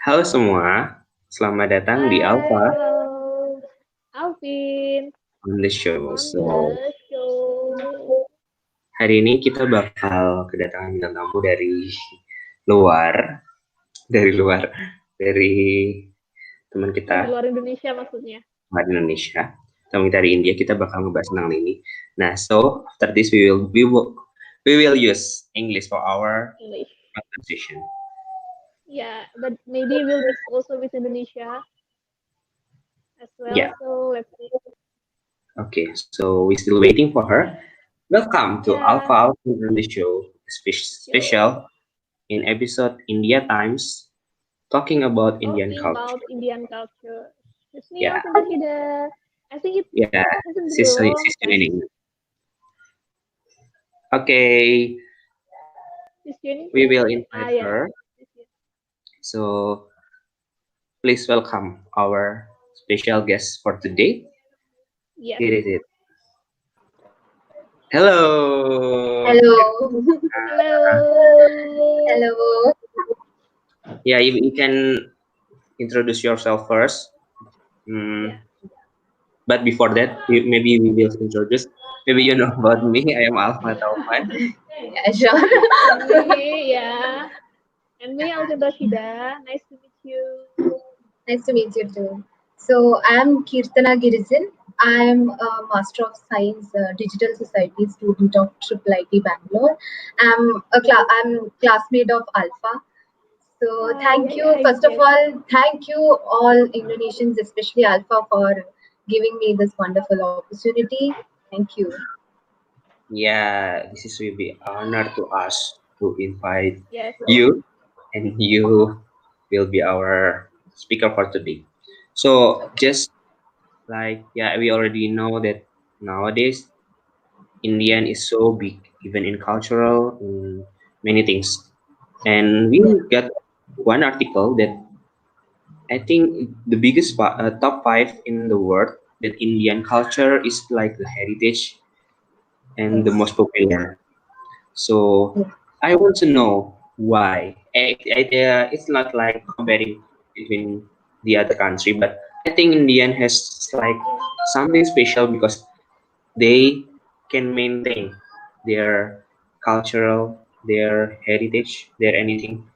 Halo semua, selamat datang di Alfa Halo, Alvin on the show. on So, the show. hari ini kita bakal kedatangan bintang tamu luar, dari teman Dari kita luar Indonesia maksudnya. di Indonesia. Teman kita di India, kita bakal ngebahas tentang ini. Nah, so after this we will use English for our English. conversation. Yeah, but maybe we'll mix also with Indonesia as well. Yeah. So let's see. Okay, so we're still waiting for her. Welcome to Yeah. Alpha Alfin on the show, special in episode India Times, talking about Indian Talking culture. about Indian culture. It's me, Yeah, Alvin Rashida. I think it's yeah, she's girl. joining. Okay, She's joining. we will invite Yeah. her. So please welcome our special guest for today. Yes. Here is it. Hello. Hello. Hello. Hello. Yeah, you can introduce yourself first. Yeah. But before that, maybe we will introduce. Maybe you know about me. I am Alfa Taufan. Yeah, sure. And me, yeah. And me, Alvin Rashida. Nice to meet you. Nice to meet you too. So I'm Keerthana Girijan. I'm a Master of Science Digital Society student of Triple IT Bangalore. I'm classmate of Alpha. So thank you. First of all, thank you all Indonesians, especially Alpha, for giving me this wonderful opportunity. Thank you. Yeah, this is will be honor to us to invite Yes. you, and you will be our speaker for today. So just like we already know that nowadays Indian is so big, even in cultural, in many things. And we got one article that I think the biggest top five in the world that Indian culture is like the heritage and the Yes. most popular. So I want to know why. It's not like comparing between the other country, but I think Indian has like something special because they can maintain their cultural, their heritage, their anything.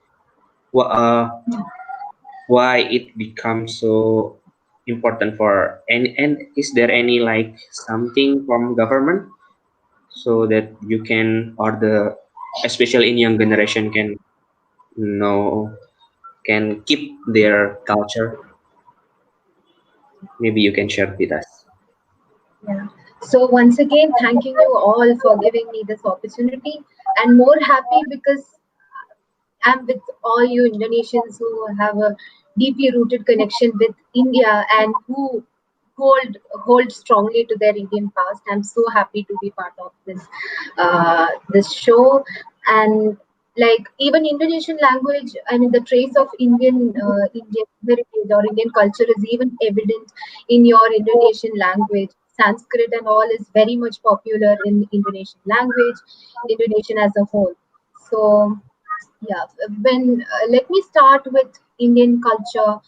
Why it becomes so important for and is there any like something from government so that you can or the especially in young generation can know can keep their culture? Maybe you can share with us. Yeah. So once again, thanking you all for giving me this opportunity, and more happy because I'm with all you Indonesians who have a deeply rooted connection with India and who hold strongly to their Indian past. I'm so happy to be part of this show, and like even Indonesian language, I mean the trace of Indian heritage or Indian culture is even evident in your Indonesian language. Sanskrit and all is very much popular in Indonesian language, Indonesian as a whole. So yeah, when let me start with Indian culture.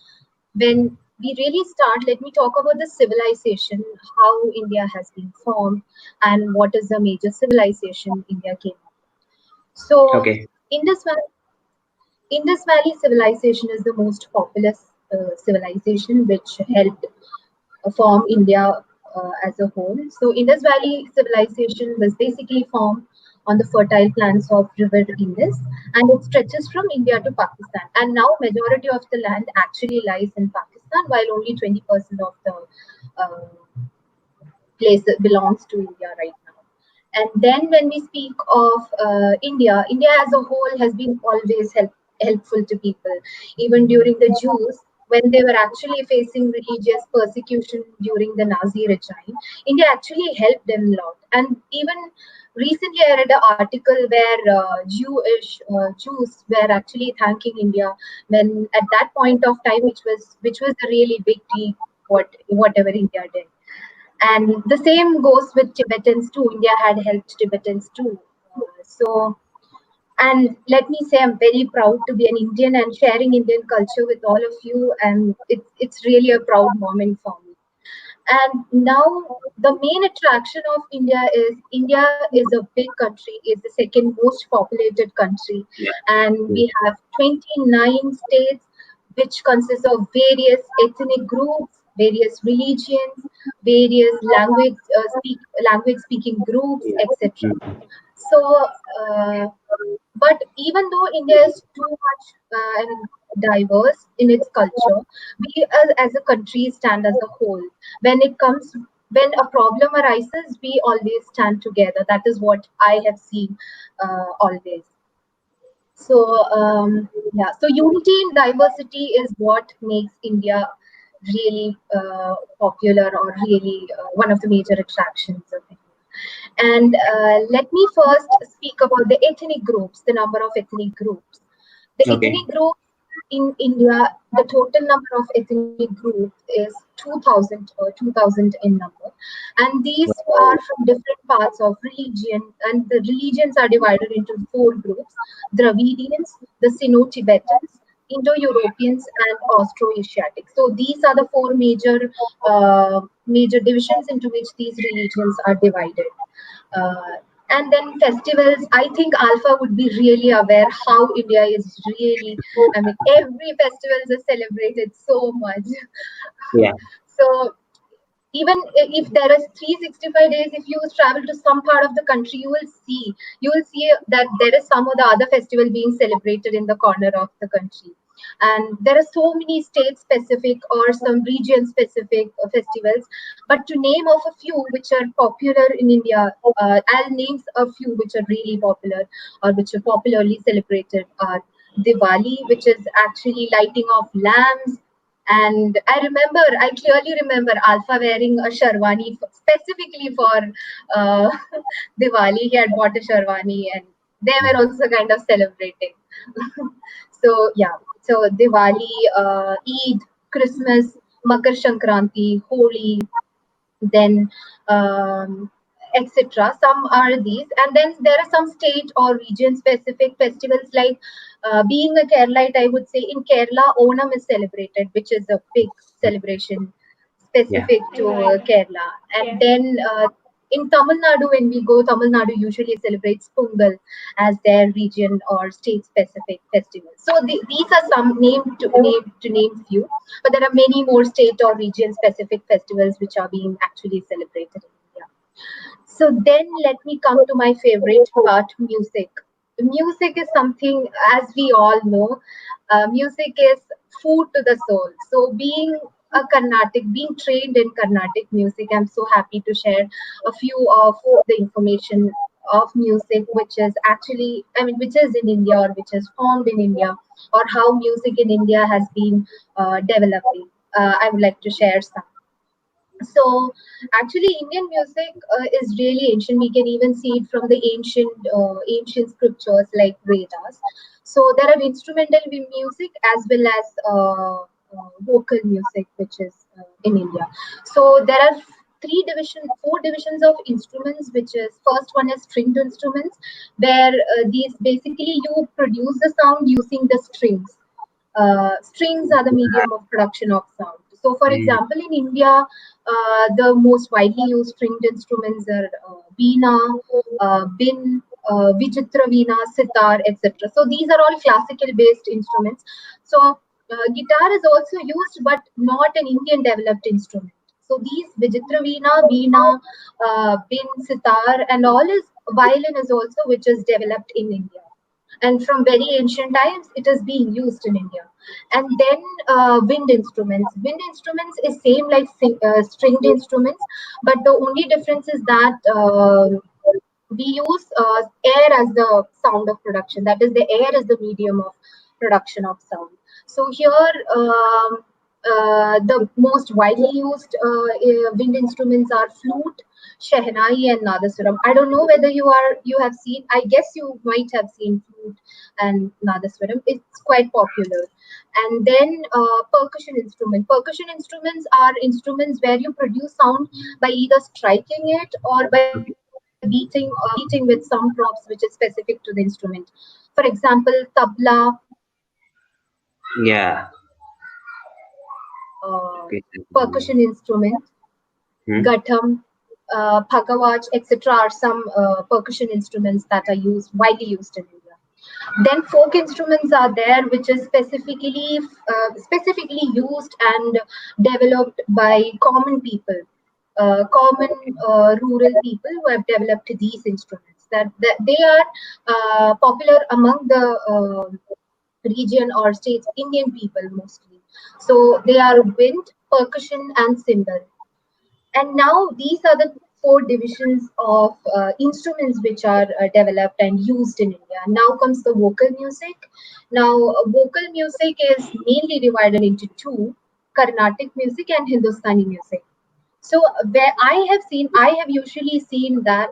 When we really start, let me talk about the civilization, how India has been formed, and what is the major civilization India came. So, Okay. Indus Valley civilization is the most populous civilization which helped form India as a whole. So Indus Valley civilization was basically formed on the fertile plains of River Indus, and it stretches from India to Pakistan. And now majority of the land actually lies in Pakistan, while only 20% of the place belongs to India right now. And then when we speak of India, India as a whole has been always helpful to people. Even during the Jews, when they were actually facing religious persecution during the Nazi regime, India actually helped them a lot. And even recently, I read an article where Jews were actually thanking India when at that point of time, which was a really big deal, whatever India did. And the same goes with Tibetans too. India had helped Tibetans too. So And let me say, I'm very proud to be an Indian and sharing Indian culture with all of you. And it's really a proud moment for me. And now the main attraction of India is a big country, is the second most populated country, Yeah. and Mm. we have 29 states, which consists of various ethnic groups, various religions, various language speaking groups, Yeah. etc. Mm. So, but even though India is too much diverse in its culture, we as a country stand as a whole. When a problem arises, we always stand together. That is what I have seen always. So yeah, so unity in diversity is what makes India really popular, or really one of the major attractions of India. And let me first speak about the ethnic groups, the number of ethnic groups. The Okay. ethnic groups in India, the total number of ethnic groups is 2,000 in number. And these are Wow. from different parts of religion. And the religions are divided into four groups: Dravidians, the Sino-Tibetans, Indo-Europeans, and Austro-Asiatic. So these are the four major divisions into which these religions are divided. Uh, and then festivals, I think Alpha would be really aware how India is really, I mean, every festivals is celebrated so much. Yeah. So even if there is 365 days, if you travel to some part of the country, you will see that there is some of the other festival being celebrated in the corner of the country. And there are so many state specific or some region specific festivals, but to name of a few which are popular in India, I'll name a few which are really popular or which are popularly celebrated are Diwali, which is actually lighting of lamps. And I clearly remember Alpha wearing a sherwani specifically for uh, Diwali. He had bought a sherwani, and they were also kind of celebrating. So yeah, so Diwali, Eid, Christmas, Makar Sankranti, Holi, then etc. Some are these, and then there are some state or region specific festivals like being a Keralite, I would say in Kerala, Onam is celebrated, which is a big celebration Yeah. specific to Yeah, Kerala. And yeah, then in Tamil Nadu, when we go, Tamil Nadu usually celebrates Pongal as their region or state specific festival. So these are some name few, but there are many more state or region specific festivals which are being actually celebrated in India. So then let me come to my favorite part, music. Music is something, as we all know, music is food to the soul. So being trained in Carnatic music, I'm so happy to share a few of the information of music, which is actually, I mean, which is in India or which is formed in India, or how music in India has been developing. I would like to share some. So actually, Indian music is really ancient. We can even see it from the ancient scriptures like Vedas. So there are instrumental music as well as vocal music, which is in India. So there are four divisions of instruments, which is first one is stringed instruments, where these basically you produce the sound using the strings. Strings are the medium of production of sound. So, for Mm. example, in India, the most widely used stringed instruments are veena, bin, vijitra veena, sitar, etc. So, these are all classical based instruments. So, guitar is also used, but not an Indian developed instrument. So, these vijitra veena, bin, sitar, and all is violin is also which is developed in India, and from very ancient times it is being used in India. And then wind instruments is same like stringed instruments, but the only difference is that we use air as the sound of production, that is the air is the medium of production of sound. So here the most widely used wind instruments are flute, Shehnai, and Nadaswaram. I don't know whether you have seen. I guess you might have seen flute and Nadaswaram. It's quite popular. And then percussion instrument. Percussion instruments are instruments where you produce sound by either striking it or by Okay. playing it. beating with some props which is specific to the instrument. For example, tabla, Yeah. Okay. percussion instrument, Hmm? Gatham, Bhagawaj, etc. are some percussion instruments that are widely used in India. Then folk instruments are there, which is specifically used and developed by common people, common rural people who have developed these instruments. That they are popular among the region or states, Indian people mostly. So they are wind, percussion, and cymbal. And now these are the four divisions of instruments which are developed and used in India. Now comes the vocal music. Now, vocal music is mainly divided into two: Carnatic music and Hindustani music. So where I have usually seen that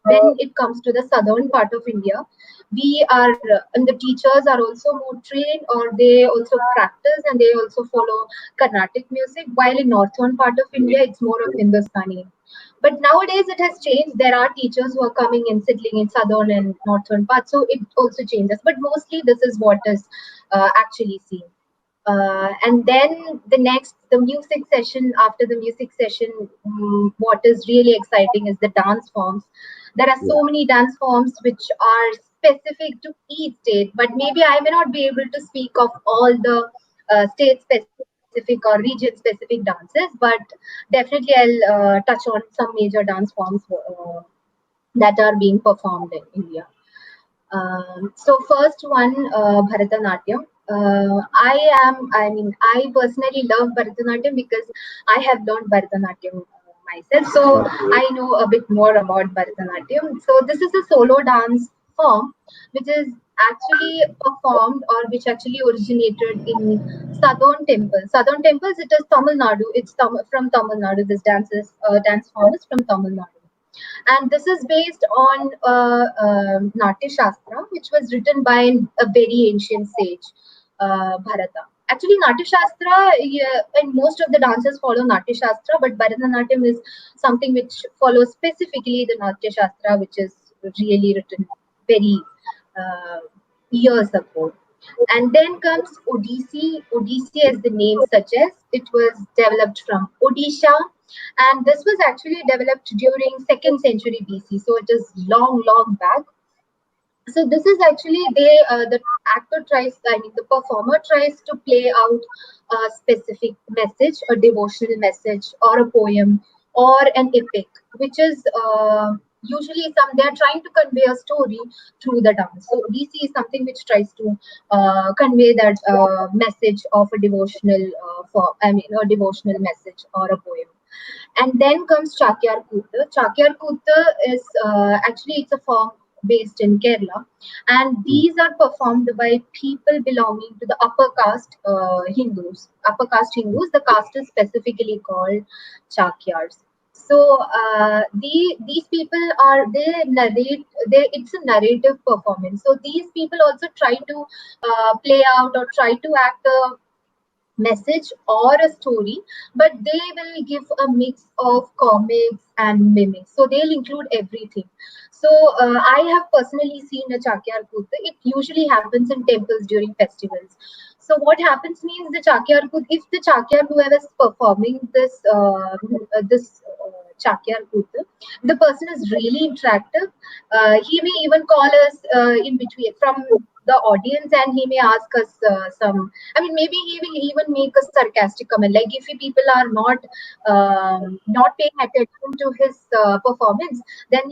when it comes to the southern part of India, we are, and the teachers are also more trained, or they also practice and they also follow Carnatic music, while in northern part of India, it's more of Hindustani. But nowadays it has changed. There are teachers who are coming and settling in southern and northern parts, so it also changes. But mostly this is what is actually seen. And then the music session. After the music session, what is really exciting is the dance forms. There are Yeah. so many dance forms which are specific to each state, but maybe I may not be able to speak of all the state specific or region specific dances, but definitely I'll touch on some major dance forms that are being performed in India. So first one, Bharatanatyam. I personally love Bharatanatyam because I have learned Bharatanatyam myself. So Okay. I know a bit more about Bharatanatyam. So this is a solo dance form which is actually performed, or which actually originated in southern temples. Southern temples, it is Tamil Nadu. From Tamil Nadu. This dance form is from Tamil Nadu, and this is based on Natya Shastra, which was written by a very ancient sage, Bharata. Actually, Natya Shastra, yeah, and most of the dancers follow Natya Shastra, but Bharatanatyam is something which follows specifically the Natya Shastra, which is really written very uh, years ago. And then comes Odissi. Odissi, as the name suggests, it was developed from Odisha, and this was actually developed during second century BC. So it is long, long back. So this is actually the actor tries, I mean, the performer tries to play out a specific message, a devotional message, or a poem, or an epic, which is usually they are trying to convey a story through the dance. So DC is something which tries to convey that message of a devotional a devotional message or a poem. And then comes Chakyar Kutta. Chakyar Kutta is actually, it's a form based in Kerala, and Mm. these are performed by people belonging to the upper caste Hindus. Upper caste Hindus. The caste is specifically called Chakyars. So these people are, they narrate. It's a narrative performance. So these people also try to play out or try to act a message or a story, but they will give a mix of comics and mimics. So they'll include everything. So I have personally seen a Chakyar Kutta. It usually happens in temples during festivals. So what happens means the Chakyar Kutta, if the Chakyar whoever is performing this Chakyar Kutta, the person is really interactive. He may even call us in between from the audience, and he may ask us some, I mean, maybe he will even make a sarcastic comment. Like if people are not paying attention to his performance, then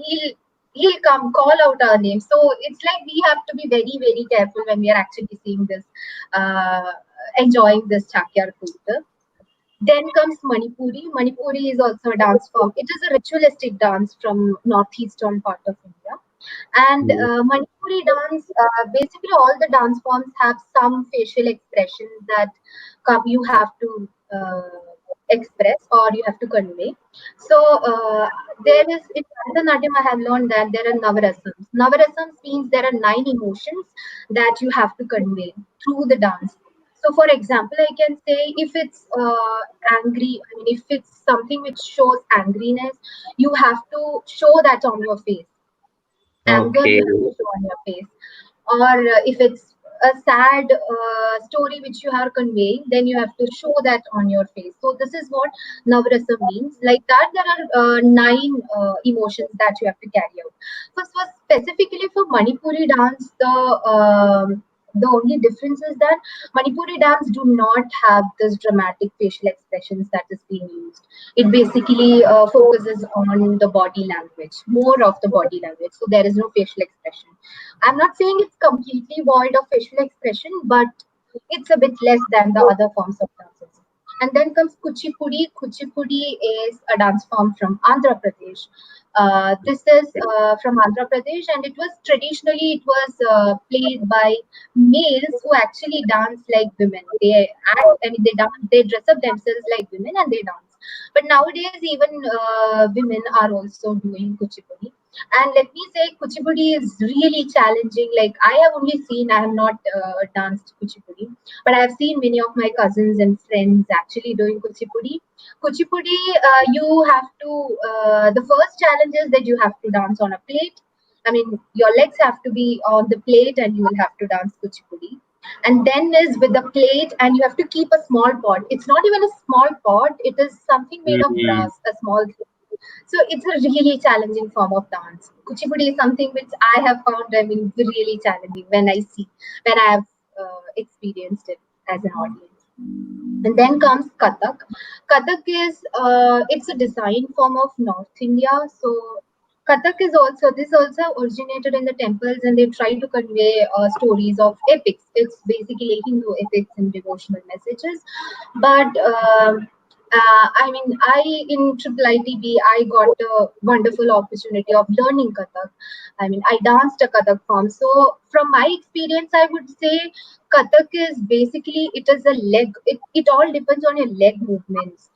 he'll come call out our name. So it's like we have to be very, very careful when we are actually seeing this, uh, enjoying this Chakyar Kulta. Then comes Manipuri. Manipuri is also a dance form. It is a ritualistic dance from northeastern part of India. And Mm. Manipuri dance, basically all the dance forms have some facial expressions that you have to express or you have to convey. So there is, in Bharatanatyam, I have learned that there are Navarasams. Navarasams means there are 9 emotions that you have to convey through the dance. So, for example, I can say if it's angry, I mean, if it's something which shows angriness, you have to show that on your face. Anger Okay. you have to show on your face. Or if it's a sad story which you are conveying, then you have to show that on your face. So this is what navrasa means. Like that, there are nine emotions that you have to carry out. For specifically for Manipuri dance, the only difference is that Manipuri dance do not have this dramatic facial expressions that is being used. It basically focuses on the body language, more of the body language. So there is no facial expression. I'm not saying it's completely void of facial expression, but it's a bit less than the other forms of dances. And then comes Kuchipudi. Kuchipudi is a dance form from Andhra Pradesh. This is from Andhra Pradesh, and it was traditionally it was played by males who actually dance like women. They act, I mean, they dance, they dress up themselves like women and they dance. But nowadays, even women are also doing Kuchipudi. And let me say, Kuchipudi is really challenging. Like I have only seen, I have not danced Kuchipudi, but I have seen many of my cousins and friends actually doing Kuchipudi. Kuchipudi, you have to. The first challenge is that you have to dance on a plate. I mean, your legs have to be on the plate, and you will have to dance Kuchipudi. And then is with the plate, and you have to keep a small pot. It's not even a small pot; it is something made of Mm, brass, a small. So it's a really challenging form of dance. Kuchipudi is something which I have found, I mean, really challenging when I have experienced it as an audience. And then comes Kathak. Kathak is it's a design form of North India. So Kathak is also this also originated in the temples, and they try to convey stories of epics. It's basically Hindu epics and devotional messages. But I mean, I in Triple ITB, I got a wonderful opportunity of learning Kathak. I mean, I danced a Kathak form. So from my experience, I would say Kathak is basically it is a leg. It all depends on your leg okay. movements,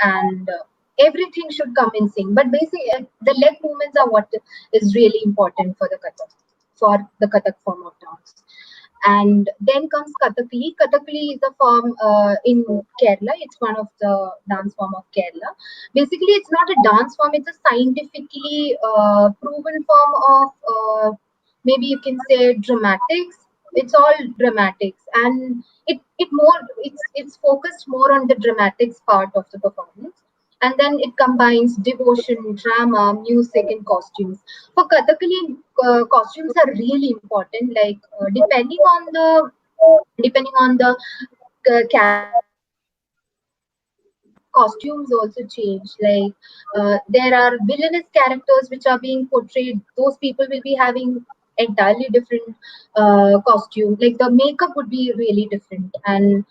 and everything should come in sync. But basically, the leg movements are what is really important for the Kathak form of dance. And then comes Kathakali. Kathakali is a form in Kerala. It's one of the dance form of Kerala. Basically, it's not a dance form. It's a scientifically proven form of maybe you can say dramatics. It's all dramatics, and it's focused more on the dramatics part of the performance. And then it combines devotion, drama, music, and costumes. For Kathakali, costumes are really important. Like depending on the character which is being portrayed, costumes also change. Like there are villainous characters which are being portrayed. Those people will be having entirely different costume. Like the makeup would be really different, and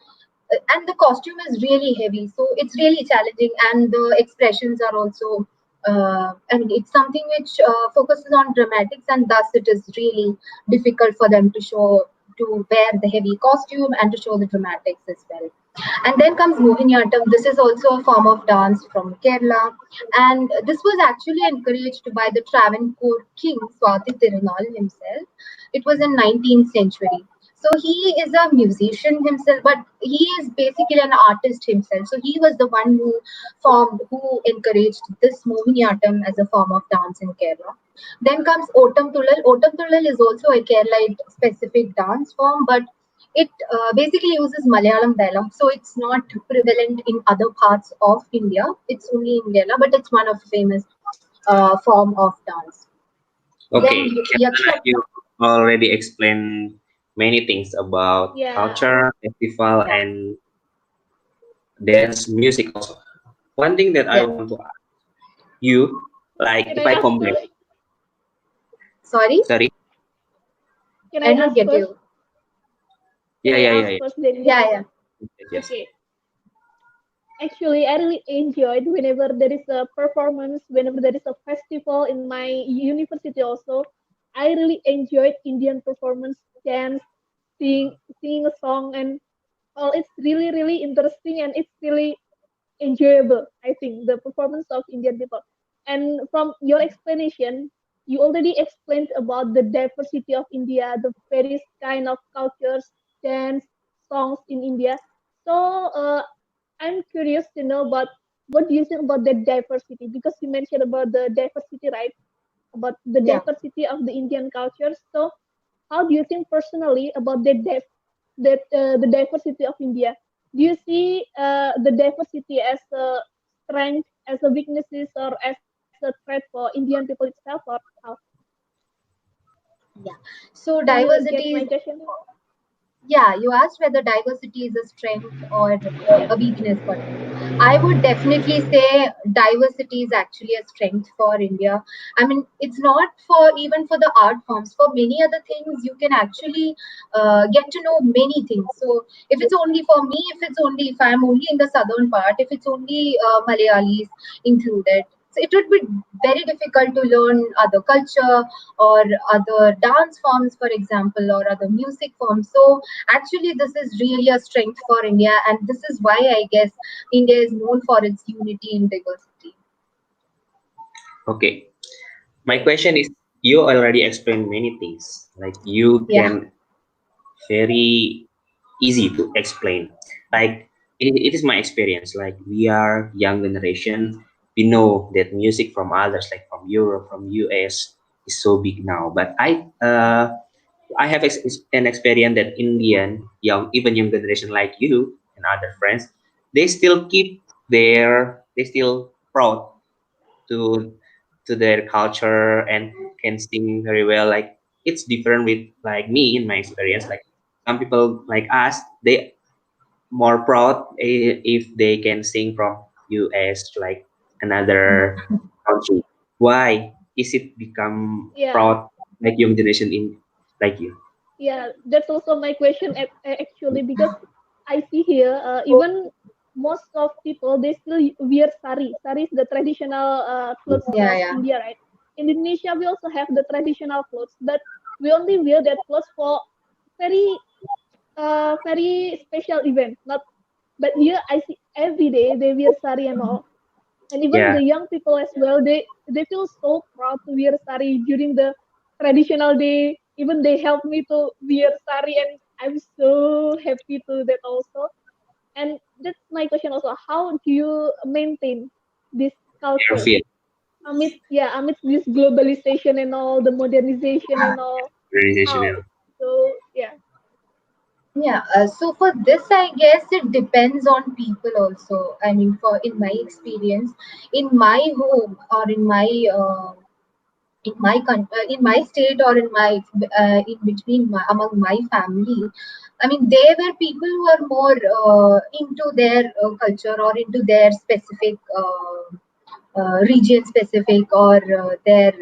the costume is really heavy, so it's really challenging, and the expressions are also I mean, it's something which focuses on dramatics, and thus it is really difficult for them to show to wear the heavy costume and to show the dramatics as well. And then comes Mohiniyattam. This is also a form of dance from Kerala, and this was actually encouraged by the Travancore king Swati Tirunal himself. It was in 19th century. So he is a musician himself, but he is basically an artist himself. So he was the one who encouraged this Mohiniyattam as a form of dance in Kerala. Then comes Otam Tullal. Otam Tullal is also a Keralite specific dance form, but it basically uses Malayalam dialogue, so it's not prevalent in other parts of India. It's only in Kerala, but it's one of the famous form of dance. Then Okay. Keerthana, Yaksha, you already explained many things about Yeah. culture, festival, yeah, and dance music also. One thing that I yeah. want to ask you, like Can if I I ask combine, first? Sorry, sorry, Can I I don't ask get first? you. Can yeah, I yeah, yeah, ask yeah, first then Yeah, you? yeah. yes, yes. Okay. Actually, I really enjoyed whenever there is a performance, whenever there is a festival in my university also. I really enjoyed Indian performance, dance, singing a song, and all. It's really, really interesting and it's really enjoyable. I think the performance of Indian people. And from your explanation, you already explained about the diversity of India, the various kind of cultures, dance, songs in India. So I'm curious to know about what do you think about the diversity, because you mentioned about the diversity, right? About the Yeah. diversity of the Indian culture. So how do you think personally about the diversity of India? Do you see the diversity as a strength, as a weaknesses, or as a threat for Indian people itself, or how? Yeah. So Do you get diversity my is, question? yeah, you asked whether diversity is a strength or a weakness for India. I would definitely say diversity is actually a strength for India. I mean, it's not for even for the art forms. For many other things, you can actually get to know many things. So if it's only for me, if I'm only in the southern part, if it's only Malayalis included, so it would be very difficult to learn other culture or other dance forms, for example, or other music forms. So actually, this is really a strength for India, and this is why I guess India is known for its unity in diversity. Okay. My question is, you already explained many things. Like you Yeah, can very easy to explain. Like it is my experience. Like we are young generation, we know that music from others, like from Europe, from US, is so big now. But I have an experience that Indian young, even young generation like you and other friends, they still keep they still proud to their culture and can sing very well. Like it's different with like me in my experience. Like some people like us, they more proud if they can sing from US, like another country. Why is it become Yeah, proud like young generation in like you? yeah. That's also my question actually, because I see here even most of people they still wear sari. Sari is the traditional clothes yeah, of yeah, India, right? In Indonesia, we also have the traditional clothes, but we only wear that clothes for very very special event. Not, but here I see every day they wear sari and all, and even Yeah, the young people as well. They feel so proud to wear sari during the traditional day. Even they help me to wear sari, and I'm so happy to that also. And that's my question also. How do you maintain this your culture feel amidst this globalization and all the modernization and all? How? organizational. So yeah. yeah. So for this, I guess it depends on people also. I mean, for in my experience, in my home or in my state or in between among my family, I mean, there were people who are more into their culture or into their specific region specific or their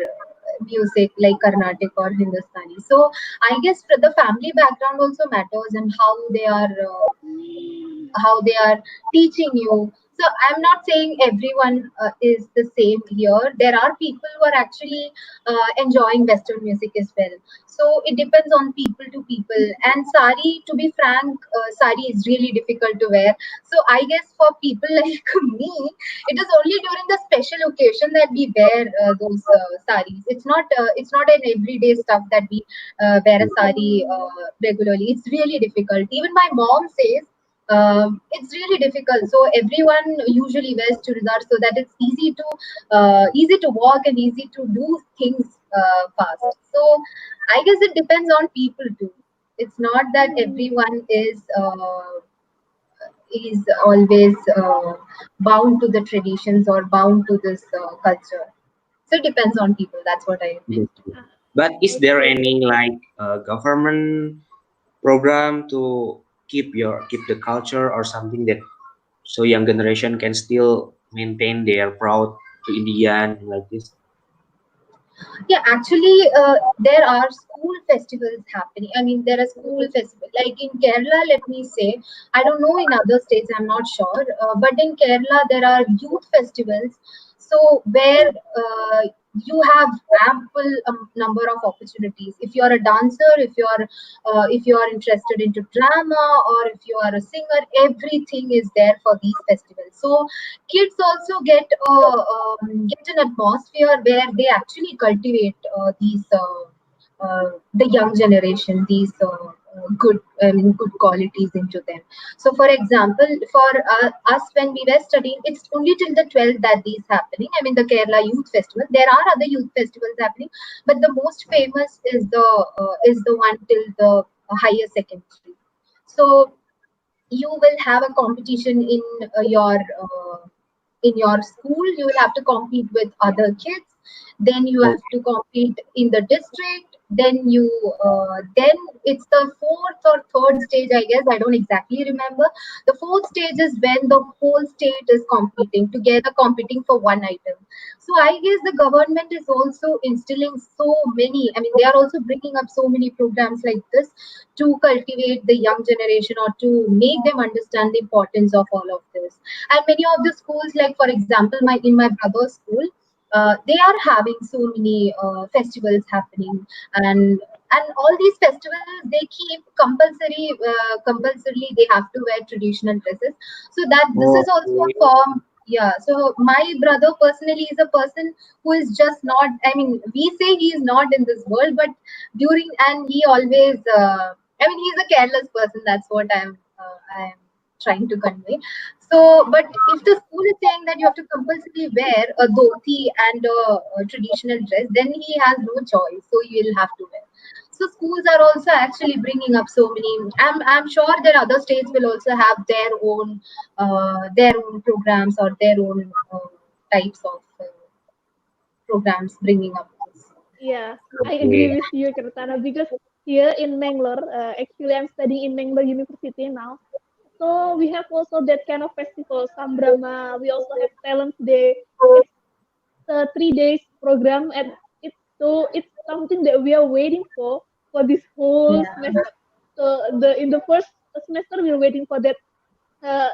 music like Carnatic or Hindustani. So I guess for the family background also matters and how they are teaching you. So I'm not saying everyone is the same here. There are people who are actually enjoying Western music as well. So it depends on people to people. And sari, to be frank, sari is really difficult to wear. So I guess for people like me, it is only during the special occasion that we wear those saris. It's not an everyday stuff that we wear a sari regularly. It's really difficult. Even my mom says it's really difficult. So everyone usually wears churidar so that it's easy to walk and easy to do things fast. So I guess it depends on people too. It's not that everyone is always bound to the traditions or bound to this culture. So it depends on people. That's what I Yes. meant. But is there Okay. any like government program to keep the culture or something that so young generation can still maintain their proud to Indian like this? Yeah, actually, there are school festivals happening. I mean, there are school festivals. Like in Kerala, let me say, I don't know in other states, I'm not sure. But in Kerala, there are youth festivals. So where you have ample number of opportunities. If you're a dancer, if you are interested into drama, or if you are a singer, everything is there for these festivals. So kids also get an atmosphere where they actually cultivate the young generation, these good qualities into them. So for example, for us when we were studying, it's only till the 12th that these happening. I mean the Kerala Youth Festival. There are other youth festivals happening, but the most famous is the one till the higher secondary. So you will have a competition in your school. You will have to compete with other kids, then you have Okay. to compete in the district, then it's the fourth or third stage, I guess, I don't exactly remember. The fourth stage is when the whole state is competing together, competing for one item. So I guess the government is also instilling so many, I mean they are also bringing up so many programs like this to cultivate the young generation or to make them understand the importance of all of this. And many of the schools, like for example my in my brother's school, they are having so many festivals happening, and all these festivals they keep compulsorily they have to wear traditional dresses, so that this is also a Okay. form. Yeah, so my brother personally is a person who is just not, I mean we say he is not in this world, but during, and he always I mean he's a careless person, that's what I'm trying to convey. So, but if the school is saying that you have to compulsorily wear a dhoti and a traditional dress, then he has no choice. So he will have to wear. So schools are also actually bringing up so many. I'm sure that other states will also have their own programs or their own types of programs bringing up this. Yeah, I agree Okay. with you, Kirtana, because here in Mangalore, actually I'm studying in Mangalore University now. So we have also that kind of festival, Sambrama. We also have Talent Day. It's a 3 days program, and it's something that we are waiting for this whole Yeah, semester. So the in the first semester we're waiting for that uh,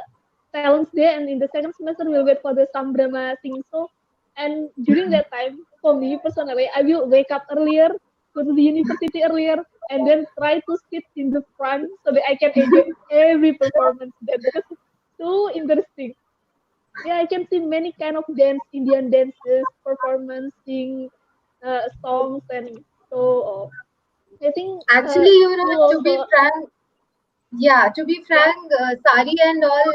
Talents Day, and in the second semester we'll wait for the Sambrama singing show. And during that time, for me personally, I will wake up earlier, go to the university earlier, and then try to sit in the front so that I can enjoy every performance there because it's so interesting. Yeah, I can see many kind of dance, Indian dances, performance, sing songs, and so I think actually, school to be also. frank, yeah, to be Yeah, frank, sari and all,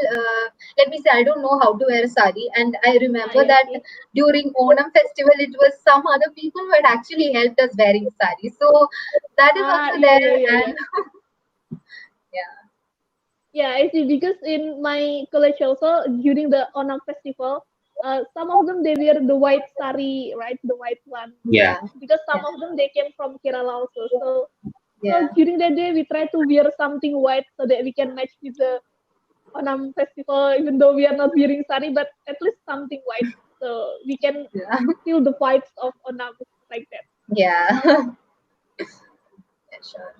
let me say, I don't know how to wear a sari. And I remember yeah, that okay. during Onam festival, it was some other people who had actually helped us wearing sari. So that is also Yeah, there. yeah, yeah, And yeah. yeah, Yeah, I see. Because in my college also during the Onam festival, some of them they wear the white sari, right? The white one. Yeah. Because some yeah, of them they came from Kerala also. So yeah, during that day we try to wear something white so that we can match with the Onam festival, even though we are not wearing sari, but at least something white so we can yeah, feel the vibes of Onam like that. yeah, yeah, sure.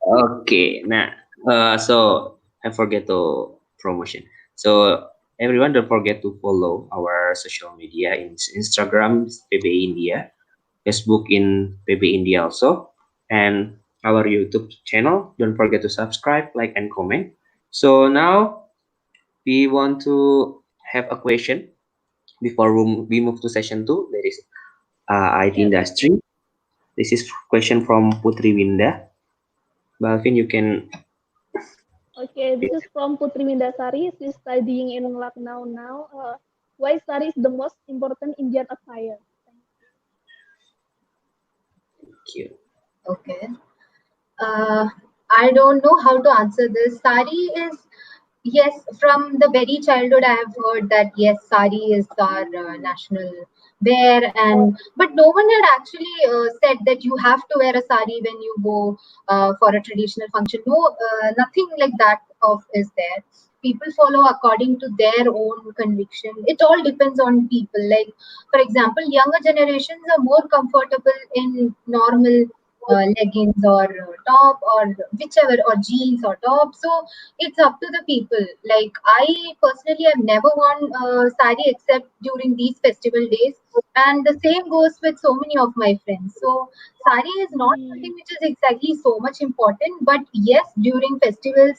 Okay. Nah. So I forget to promotion. So everyone, don't forget to follow our social media in Instagram PPI India, Facebook in PPI India also, and our YouTube channel. Don't forget to subscribe, like, and comment. So now we want to have a question before we move to session two. That is IT Yes. industry. This is question from Putri Winda. Balvin, you can. Okay, this is from Putri Mindasari. She's studying in Lucknow now. Why sari is the most important Indian attire? Thank you. Okay. Uh, I don't know how to answer this. Sari is, yes, from the very childhood I have heard that yes, sari is our national wear, and but no one had actually said that you have to wear a sari when you go for a traditional function. No, nothing like that of is there. People follow according to their own conviction. It all depends on people. Like for example, younger generations are more comfortable in normal leggings or top or whichever, or jeans or top. So it's up to the people. Like I personally have never worn sari except during these festival days, and the same goes with so many of my friends. So sari is not Mm, something which is exactly so much important, but yes, during festivals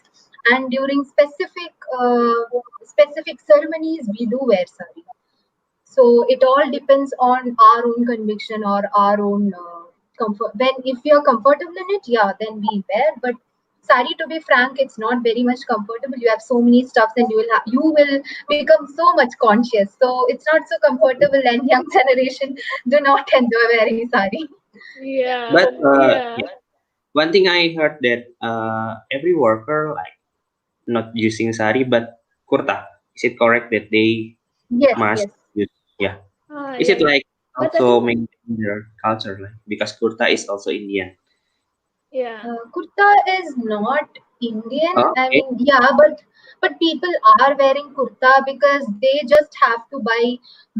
and during specific ceremonies we do wear sari. So it all depends on our own conviction or our own comfort. When if we are comfortable in it, yeah, then we wear. But sari, to be frank, it's not very much comfortable. You have so many stuffs, and you will become so much conscious. So it's not so comfortable, and young generation do not enjoy wearing sari. Yeah, But yeah, yeah, one thing I heard that every worker like not using sari but kurta. Is it correct that they Yes, must yes. use? Yeah. Is it yeah. like But I also think, maintain their culture like because kurta is also Indian? yeah, Kurta is not Indian. Oh, I okay. mean, yeah, but people are wearing kurta because they just have to buy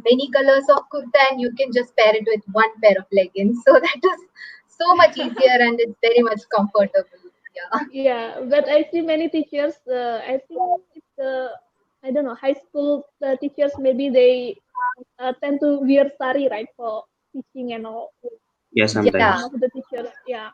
many colors of kurta, and you can just pair it with one pair of leggings. So that is so much easier, and it's very much comfortable. Yeah. yeah. But I see many teachers. I think it's I don't know, high school teachers. Maybe they tend to wear sari, right, for teaching and all. Yeah, Yeah. Some sometimes. of the teachers, yeah.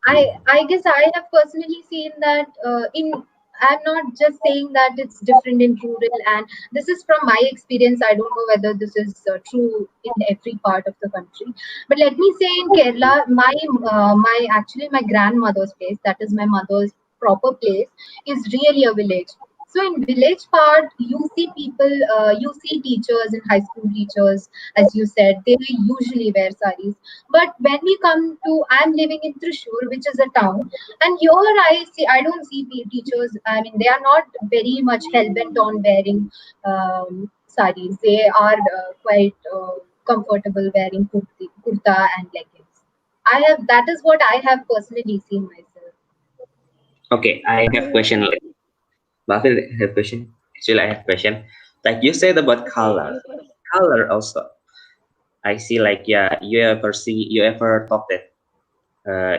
I guess I have personally seen that in I'm not just saying that it's different in rural, and this is from my experience. I don't know whether this is true in every part of the country, but let me say in Kerala, my actually my grandmother's place, that is my mother's proper place, is really a village. So in village part, you see people, you see teachers and high school teachers, as you said, they usually wear saris. But when we come to, I'm living in Trishur, which is a town, and here I don't see teachers. I mean, they are not very much hell bent on wearing saris. They are quite comfortable wearing kurta and leggings. I have That is what I have personally seen myself. Okay, I have question. Yeah. Bafil have question. Actually, I have question. Like you said about Okay, color. you first. Color also. I see. Like yeah, you ever thought that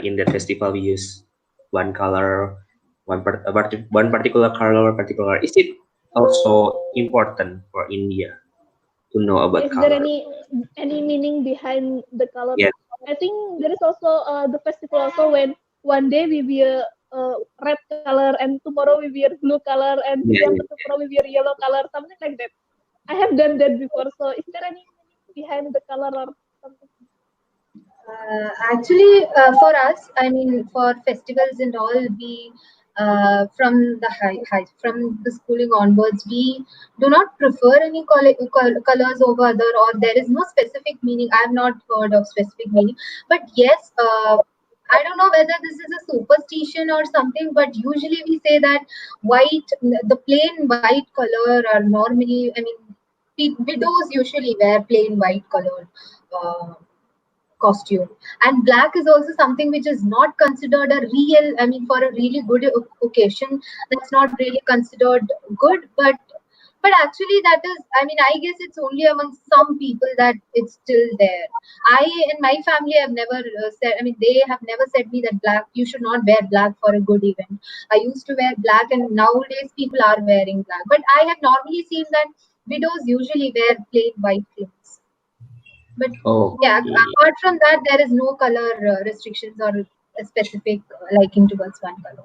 in that festival we use one color, one particular color, particular. Is it also important for India to know about Is there color? any meaning behind the color? Yes. I think there is also the festival also when one day we wear red color and tomorrow we wear blue color and day Yeah, after yeah. tomorrow we wear yellow color, something like that. I have done that before. So is there any meaning behind the color or something? Actually, for us, I mean, for festivals and all, we from the from the schooling onwards, we do not prefer any colors over other, or there is no specific meaning. I have not heard of specific meaning, but yes, I don't know whether this is a superstition or something, but usually we say that white, the plain white color are normally, I mean, widows usually wear plain white colored. Uh, Costume, and black is also something which is not considered a real, I mean, for a really good occasion, that's not really considered good, but actually that is, I mean, I guess it's only among some people that it's still there. I and my family have never said, I mean, they have never said me that black, you should not wear black for a good event. I used to wear black, and nowadays people are wearing black, but I have normally seen that widows usually wear plain white clothes. But yeah, Okay. apart from that, there is no color restrictions or a specific liking towards one color.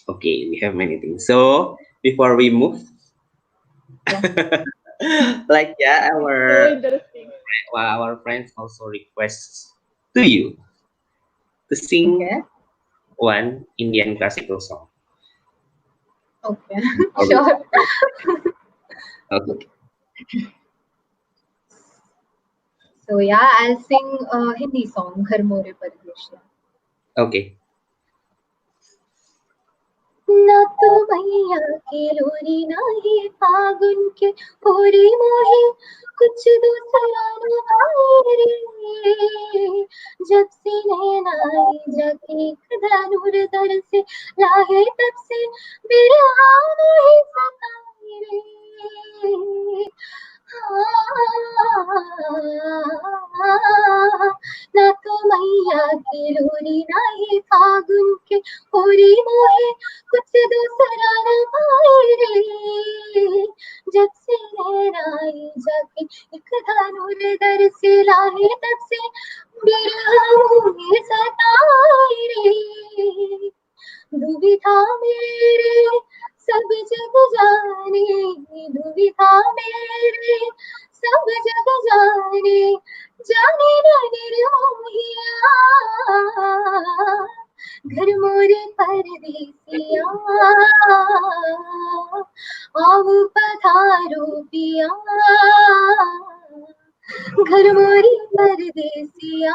Okay, we have many things. So before we move, Yeah. like yeah, It's so interesting. our friends also requests to you to sing Okay. one Indian classical song Okay. before we. Sure. Okay. So yeah, I'll sing a Hindi song, Ghar More Pardesh. Okay. ना तो मैया की लोरी ना ही फागुन के होरी मोही कुछ दूसरा न भाई रे जब से नैन आई जाके धनुर दर से लाहे तब से बिरहा मोही सताई रे ना तो मैया की लोरी ना ही फागुन के होरी मोही कुछ दूसरा न पाए रे जब से नैन आई जाके एक धनुर दर से लाए तब से बिरहा में सताए रे दुविधा मेरे सब जग जाने दुविधा मेरे सब जग जाने जाने न निर्मोहिया घर मोरे परदेसिया आओ पधारो पिया घर मोरे परदेसिया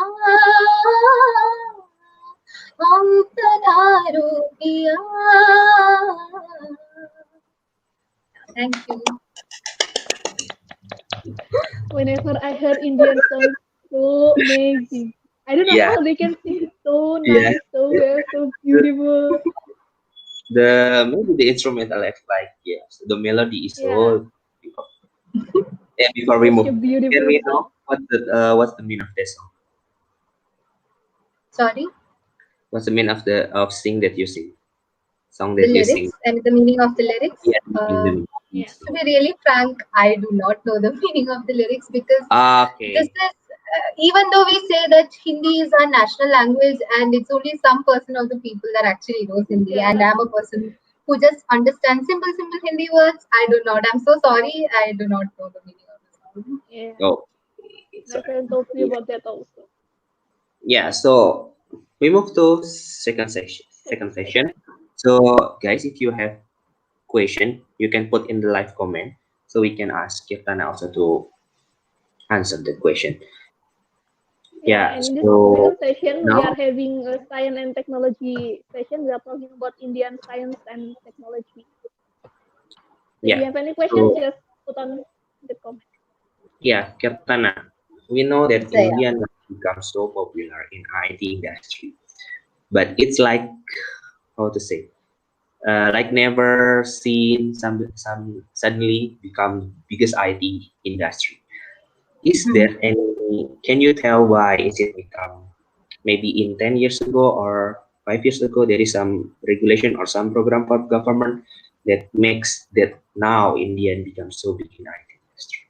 आओ पधारो पिया. Thank you. Whenever I heard Indian songs, so amazing. I don't know Yeah, how they can sing so yeah. nice, so well, so beautiful. The maybe the instrumental act like yes, the melody is Yeah, so. Yeah, before we such a move, can beautiful we song. know what's the meaning of the song? Sorry, What's the meaning of the of sing that you sing? Song the that you sing? lyrics and the meaning of the lyrics. Yeah, in the Yeah, To be really frank, I do not know the meaning of the lyrics because this okay. is, even though we say that Hindi is our national language and it's only some percent of the people that actually knows Hindi, and yeah, I'm a person who just understands simple Hindi words. I do not. I'm so sorry. I do not know the meaning of the song. yeah. Oh, it's My alright. friend told me Yeah. about that also. Yeah. So we move to second section. Second Second session. session. So guys, if you have question, you can put in the live comment so we can ask Kirtana also to answer the question. Yeah, Yeah. and in this So second session, we are now, having a science and technology session. We are talking about Indian science and technology. So if you yeah. have any question, So just put on the comment. yeah, Kirtana, we know that So yeah. India has become so popular in IT industry, but it's like how to say, like never seen some suddenly become biggest IT industry. Is Hmm. there any? Can you tell why is it become? Maybe in 10 years ago or 5 years ago, there is some regulation or some program from government that makes that now Indian becomes so big in IT industry.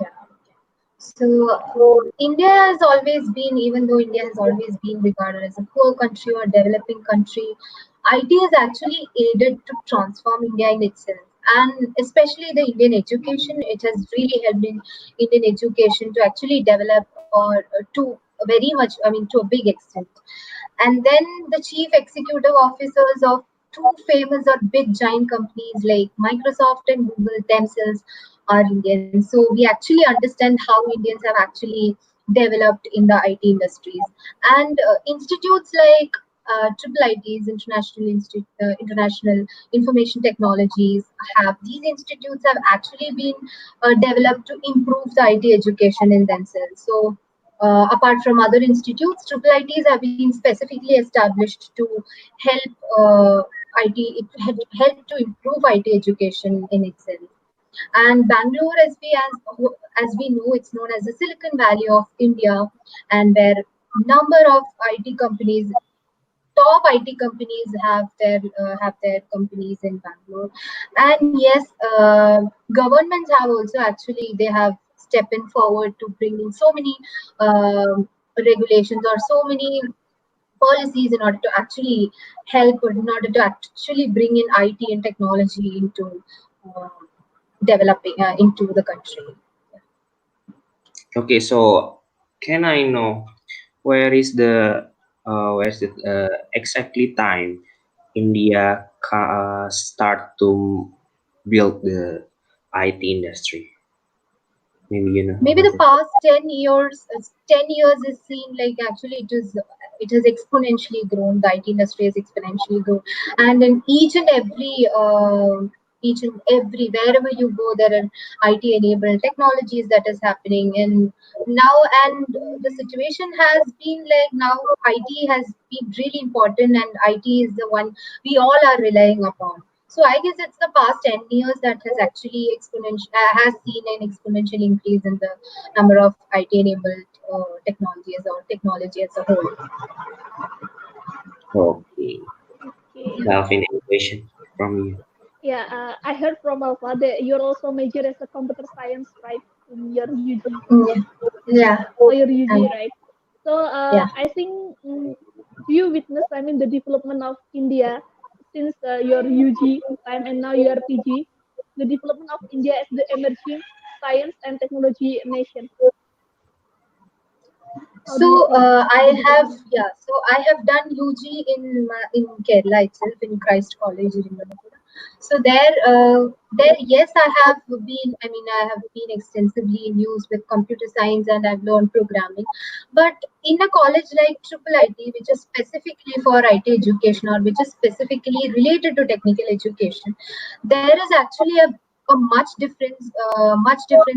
Yeah. So, India has always been, even though India has always been regarded as a poor country or developing country, IT has actually aided to transform India in itself. And especially the Indian education, it has really helped in Indian education to actually develop or to very much, I mean, to a big extent. And then the chief executive officers of two famous or big giant companies like Microsoft and Google themselves are Indian. So we actually understand how Indians have actually developed in the IT industries. And institutes like triple ITs, International Information Technologies, have these institutes have actually been developed to improve the IT education in themselves. So apart from other institutes, triple ITs have been specifically established to help IT, it help to improve IT education in itself. And Bangalore, as we know, it's known as the Silicon Valley of India, and where number of IT companies, top IT companies have their companies in Bangalore. And yes, governments have also actually they have stepped in forward to bring in so many regulations or so many policies in order to actually help, or in order to actually bring in IT and technology into uh, developing into the country. Okay, so can I know where's the exactly time India start to build the IT industry? Maybe you know Maybe about the it. past 10 years, 10 years is seen like actually it has exponentially grown. The IT industry has exponentially grown, and in each and every wherever you go, there are IT enabled technologies that is happening. And now, and the situation has been like now IT has been really important, and IT is the one we all are relying upon. So I guess it's the past 10 years that has actually has seen an exponential increase in the number of IT enabled technologies or technology as a whole. Okay, Okay. Alfin, any question from you? Yeah, I heard from Alpha that you're also major as a computer science, right? In your UG. Mm, yeah, Oh, your UG, and right? So yeah. I think do you witness, I mean, the development of India since your UG time and now your PG, the development of India as the emerging science and technology nation. How do you think? So I have done UG in Kerala itself in Christ College in Manipur. So there, yes, I have been. I mean, I have been extensively in use with computer science, and I've learned programming. But in a college like Triple IT, which is specifically for IT education or which is specifically related to technical education, there is actually a much difference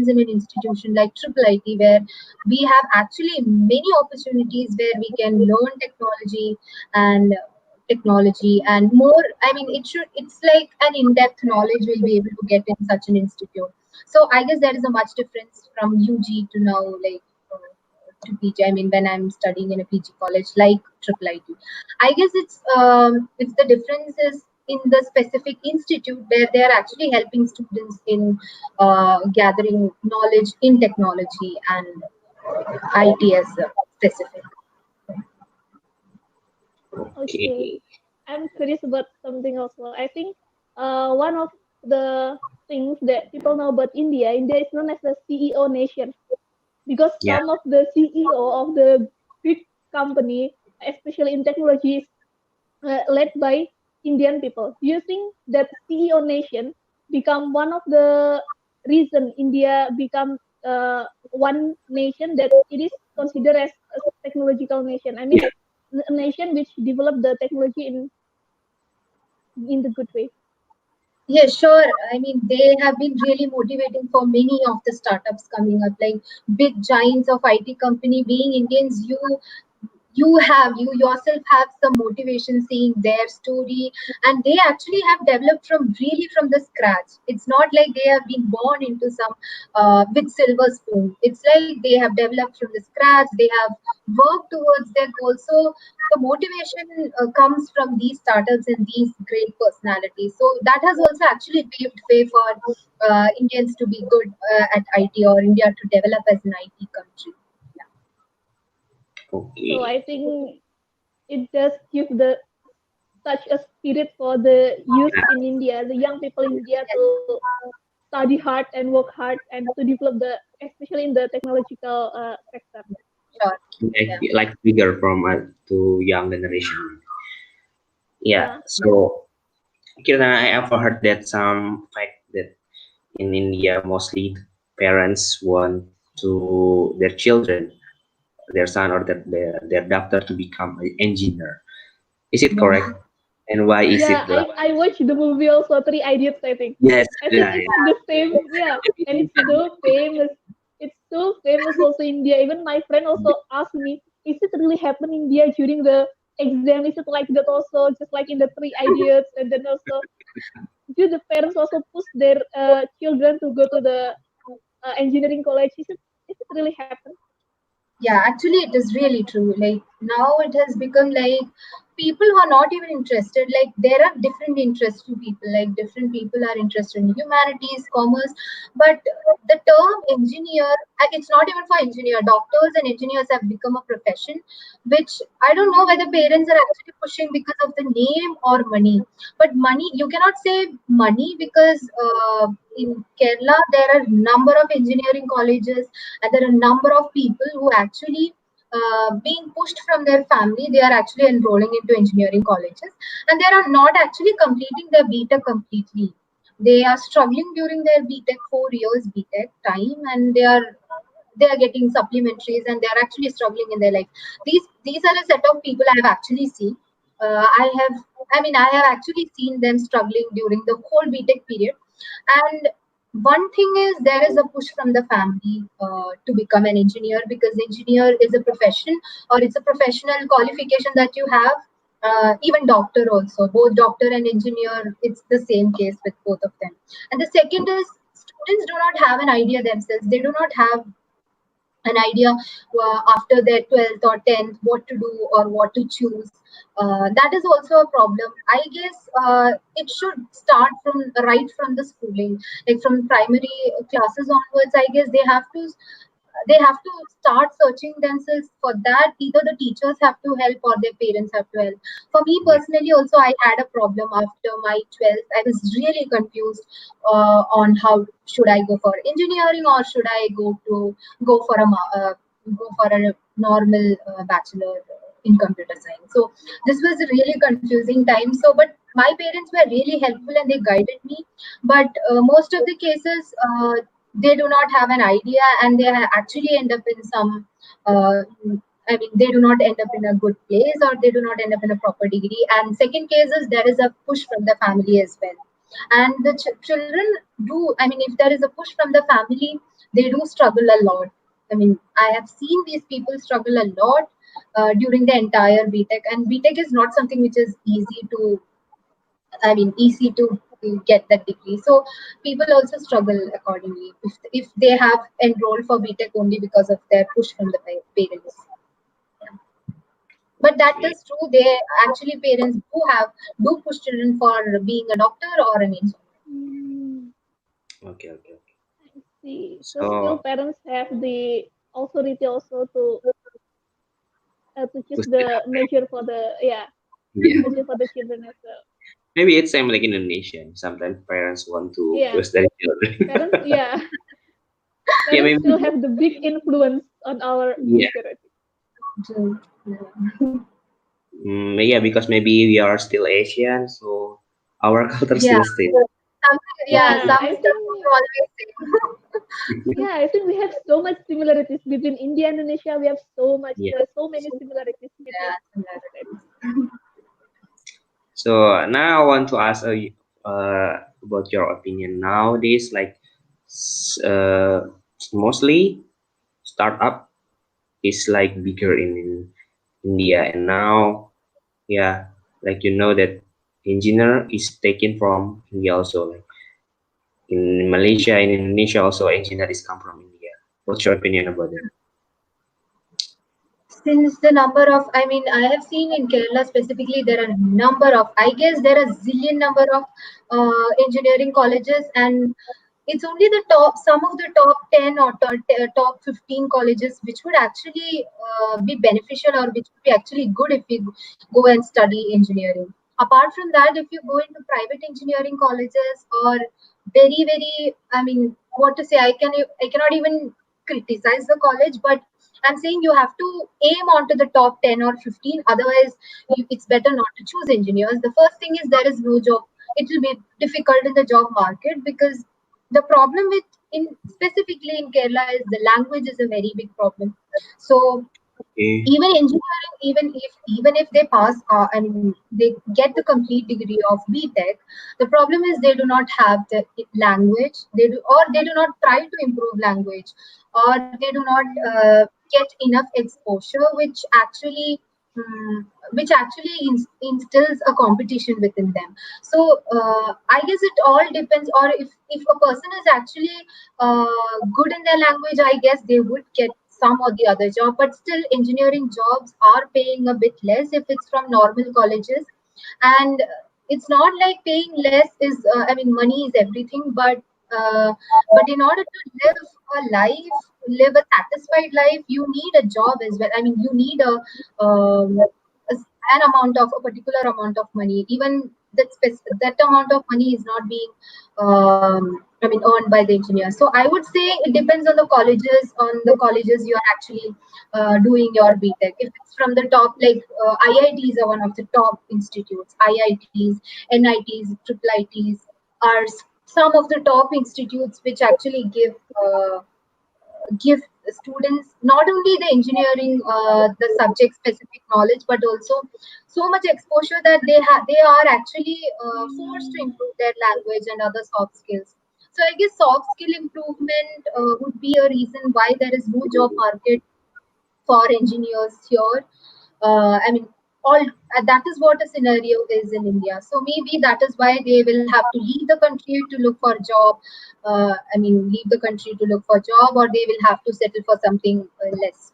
in an institution like Triple IT, where we have actually many opportunities where we can learn technology and more. I mean, it's like an in-depth knowledge we'll be able to get in such an institute. So I guess there is a much difference from UG to now, like to PG. I mean, when I'm studying in a PG college like Triple IT, I guess it's the differences in the specific institute where they are actually helping students in gathering knowledge in technology and IT as specific. Okay, Okay. I'm curious about something also. I think one of the things that people know about India, India is known as the CEO nation because Yeah. some of the CEO of the big company, especially in technology, is led by Indian people. Do you think that CEO nation become one of the reason India become one nation that it is considered as a technological nation? I mean, Yeah. a nation which developed the technology in the good way. Yeah, sure. I mean, they have been really motivating for many of the startups coming up, like big giants of IT company. Being Indians, you yourself have some motivation seeing their story, and they actually have developed from the scratch. It's not like they have been born into some with silver spoon. It's like they have developed from the scratch. They have worked towards their goals. So the motivation comes from these startups and these great personalities. So that has also actually paved way for Indians to be good at IT, or India to develop as an IT country. Yeah. So Okay. I think it does give the such a spirit for the youth in India, the young people in India Yes, to study hard and work hard and to develop the, especially in the technological sector. sure. Yeah. Like bigger from to young generation. Yeah. Yeah. So I have heard that some fact that in India mostly parents want to their children, their son or their daughter to become an engineer. Is it Yeah. correct? And why is Yeah, it like? I watched the movie also, Three Idiots, I think. Yes, I think right. it's the same, yeah, and it's so famous. It's so famous also in India. Even my friend also asked me, is it really happen in India during the exam? Is it like that also, just like in the Three Idiots? And then also, do the parents also push their children to go to the engineering college? Is it really happen? Yeah, actually, it is really true. Like now, it has become like people who are not even interested. Like there are different interests to people. Like different people are interested in humanities, commerce, but the term engineer, it's not even for engineer. Doctors and engineers have become a profession, which I don't know whether parents are actually pushing because of the name or money. But money, you cannot say money because in Kerala there are number of engineering colleges, and there are a number of people who actually being pushed from their family, they are actually enrolling into engineering colleges, and they are not actually completing their BTech completely. They are struggling during their BTech 4 years BTech time, and they are getting supplementaries, and they are actually struggling in their life. These are a set of people I have actually seen. I have actually seen them struggling during the whole BTech period. And one thing is, there is a push from the family to become an engineer, because engineer is a profession, or it's a professional qualification that you have. Even doctor also, both doctor and engineer, it's the same case with both of them. And the second is, students do not have an idea themselves. They do not have an idea after their 12th or 10th what to do or what to choose. That is also a problem, I guess. It should start from right from the schooling, like from primary classes onwards. I guess they have to start searching themselves for that. Either the teachers have to help or their parents have to help. For me Yeah. personally also, I had a problem after my 12th. I was really confused on how should I go for engineering, or should I go for go for a normal bachelor in computer science. So this was a really confusing time. So, but my parents were really helpful and they guided me. But most of the cases, they do not have an idea and they actually end up in some. I mean, they do not end up in a good place or they do not end up in a proper degree. And second case is there is a push from the family as well. And the children do, I mean, if there is a push from the family, they do struggle a lot. I mean, I have seen these people struggle a lot during the entire BTech, and BTech is not something which is easy to, I mean, easy to get that degree. So people also struggle accordingly if they have enrolled for BTech only because of their push from the parents. But that Okay, is true. They actually parents do push children for being a doctor or an engineer. Mm, okay, okay, okay. I see. So still So, parents have the authority also to choose who's the the major for the, yeah, yeah, major for the children as well. maybe it's same like in Indonesia. Sometimes parents want to Yeah, push their children. parents, yeah, Yeah, parents maybe. still have the big influence on our Yeah, future, I think. So, yeah, because maybe we are still Asian, so our culture yeah, still stay. yeah, Yeah, some I stuff think, is always same. yeah, I think we have so much similarities between India and Indonesia. We have so much, Yeah. there are so many similarities between Yeah, the states. similarities. So now I want to ask about your opinion. Nowadays, like mostly startup is like bigger in India, and now yeah, like you know that engineer is taken from India also. Like in Malaysia, in Indonesia, also engineer is come from India. What's your opinion about it? Since the number of, I mean, I have seen in Kerala specifically, there are number of, I guess there are zillion number of engineering colleges, and it's only the top, some of the top 10 or top 15 colleges which would actually be beneficial or which would be actually good if you go and study engineering. Apart from that, if you go into private engineering colleges or very, I mean, what to say, I cannot even criticize the college, but I'm saying you have to aim onto the top 10 or 15. Otherwise, it's better not to choose engineers. The first thing is there is no job. It will be difficult in the job market because the problem with in specifically in Kerala is the language is a very big problem. So Okay, even engineering, even if they pass and they get the complete degree of BTech, the problem is they do not have the language. They do, or they do not try to improve language, or they do not get enough exposure, which actually instills a competition within them. So I guess it all depends. Or if a person is actually good in their language, I guess they would get some or the other job. But still, engineering jobs are paying a bit less if it's from normal colleges. And it's not like paying less is, I mean, money is everything, uh, but in order to live a satisfied life, you need a job as well. I mean, you need an amount of a particular amount of money. Even that amount of money is not being I mean, earned by the engineer. So I would say it depends on the colleges you are actually doing your BTech. If it's from the top, like IITs are one of the top institutes. IITs, NITs, triple ITs are some of the top institutes which actually give students not only the engineering, the subject specific knowledge, but also so much exposure that they are actually forced to improve their language and other soft skills. So I guess soft skill improvement would be a reason why there is no job market for engineers here. I mean, all that is what a scenario is in India. So maybe that is why they will have to leave the country to look for a job. I mean, leave the country to look for a job, or they will have to settle for something less.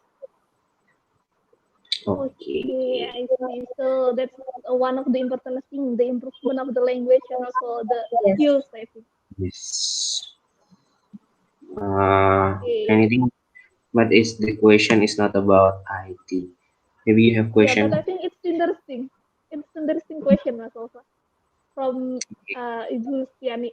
Okay, okay, I see. So that's one of the important thing, the improvement of the language and also the Yes. skills, I think. yes. Okay. Anything? But it's the question is not about IT. Maybe you have Yeah, but I question. think it's interesting. It's interesting question, Mas Alfa, from Ibu Stiani.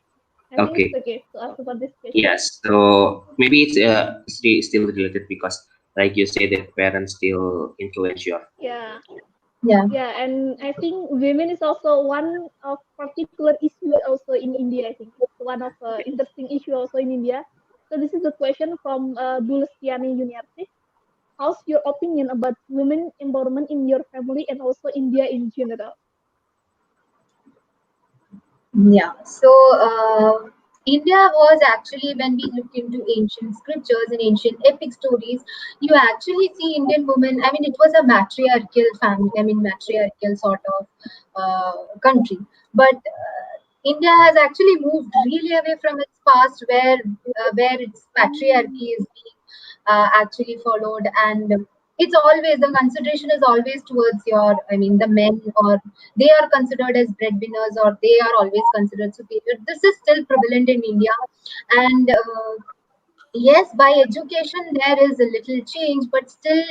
I think it's Okay. okay to ask about this question. Yes. So maybe it's still related because like you say that parents still influence your. Yeah, Yeah. yeah, and I think women is also one of particular issue also in India. I think it's one of interesting issue also in India. So this is a question from Dulestiani University. How's your opinion about women empowerment in your family and also India in general? Yeah. So, India was actually, when we look into ancient scriptures and ancient epic stories, you actually see Indian women. I mean, it was a matriarchal family, I mean, matriarchal sort of country. But India has actually moved really away from its past, where its Mm, patriarchy is being actually followed, and it's always the consideration is always towards your, I mean, the men, or they are considered as breadwinners, or they are always considered superior. This is still prevalent in India, and yes, by education there is a little change, but still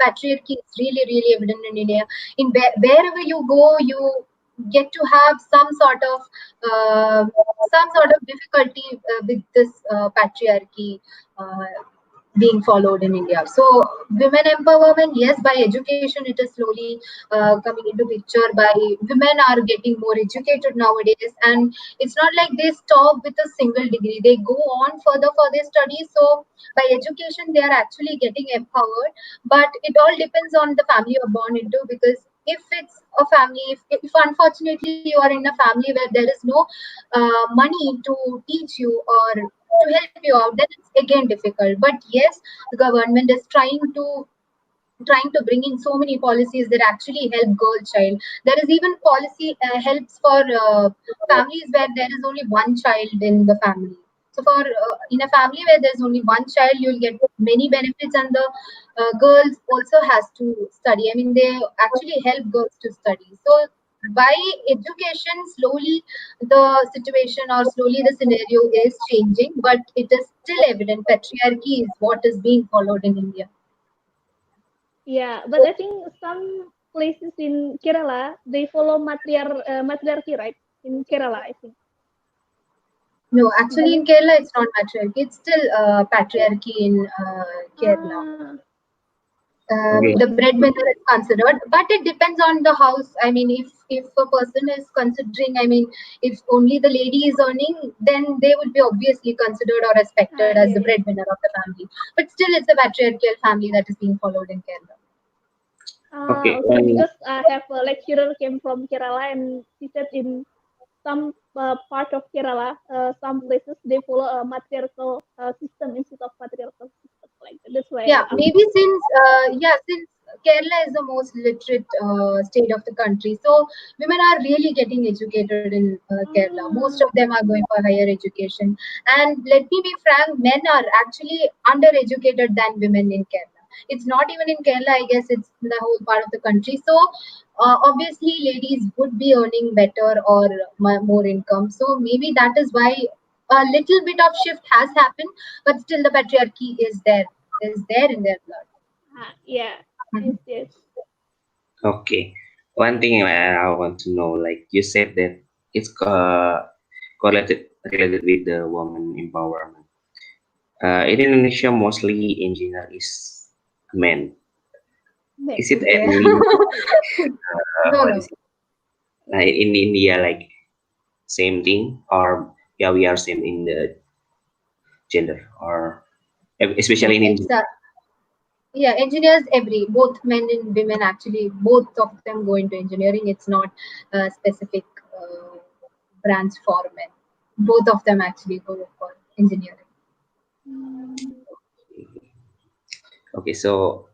patriarchy is really, really evident in India. In wherever you go, you get to have uh, some sort of difficulty with this patriarchy being followed in India. So women empowerment, yes, by education it is slowly coming into picture. By women are getting more educated nowadays, and it's not like they stop with a single degree. They go on further for their studies. So by education they are actually getting empowered. But it all depends on the family you're born into, because if it's a family, if unfortunately you are in a family where there is no money to teach you or to help you out, then it's again difficult. But yes, the government is trying to bring in so many policies that actually help girl child. There is even policy helps for families where there is only one child in the family. So for in a family where there's only one child, you'll get many benefits, and the girls also has to study. I mean, they actually help girls to study. So by education, slowly the situation, or slowly the scenario is changing, but it is still evident patriarchy is what is being followed in India. yeah, but I think some places in Kerala they follow matriarchy, right? In Kerala, I think, No, actually, isn't in it? Kerala, it's not matriarchy. It's still patriarchy in Kerala. Ah, Okay. oh, The I see. breadwinner is considered, but it depends on the house. I mean, if a person is considering, I mean, if only the lady is earning, then they would be obviously considered or respected as Yeah, the yeah. breadwinner of the family. But still, it's a patriarchal family that is being followed in Kerala. Okay. Okay, because I have a lecturer came from Kerala and she said in some part of Kerala, some places they follow a matriarchal system instead of patriarchal system like that. That's why Yeah, I asked maybe about that. since Kerala is the most literate state of the country, so women are really getting educated in Kerala. Most of Ah, them are going for higher education, and let me be frank, men are actually undereducated than women in Kerala. It's not even in Kerala, I guess it's in the whole part of the country. So obviously, ladies would be earning better or more income. So maybe that is why a little bit of shift has happened, but still the patriarchy is there in their blood. yeah, I Mhm. see. Okay. One thing I want to know, like you said that it's correlated related with the woman empowerment. In Indonesia, mostly engineer is men. Next. Is it Okay. only No, what no. is it? In India, like same thing, or yeah, we are same in the gender, or No, especially in it's India. yeah, engineers every both men and women actually both of them go into engineering. It's not specific branch for men. Both of them actually go for engineering. Mm, Okay, so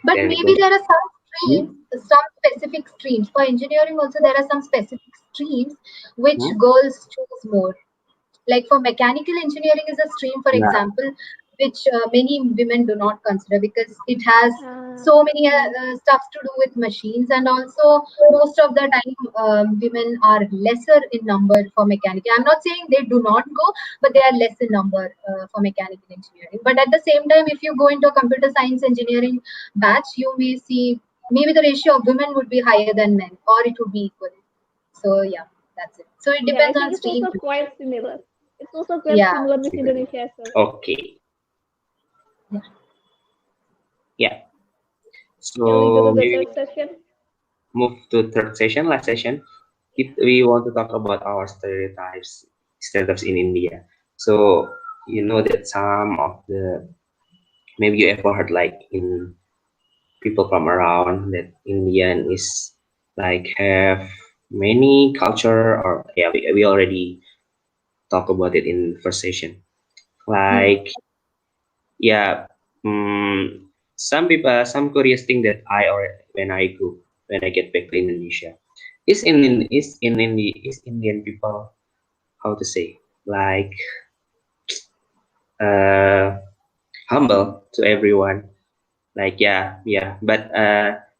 But then maybe go. there are some Hmm? streams, some specific streams for engineering. Also, there are some specific streams which Hmm? girls choose more. Like for mechanical engineering is a stream, for Yeah. example, which many women do not consider, because it has uh, so many mm, stuff to do with machines, and also most of the time women are lesser in number for mechanical. I'm not saying they do not go, but they are less in number for mechanical engineering. But at the same time, if you go into a computer science engineering batch, you may see maybe the ratio of women would be higher than men, or it would be equal. So yeah, that's it. So it yeah, I depends think on it's stream. also quite similar. It's also quite Yeah. similar with Indonesia as well. Okay. Yeah. Shall we go to So the maybe third session? move to third session, last session. We want to talk about our stereotypes in India. So you know that some of the maybe you ever heard like in people from around that Indian is like have many culture or yeah we already talked about it in first session. Hmm. Like yeah, some people some curious thing that I or when I get back to Indonesia is Indian people how to say like uh humble to everyone like yeah but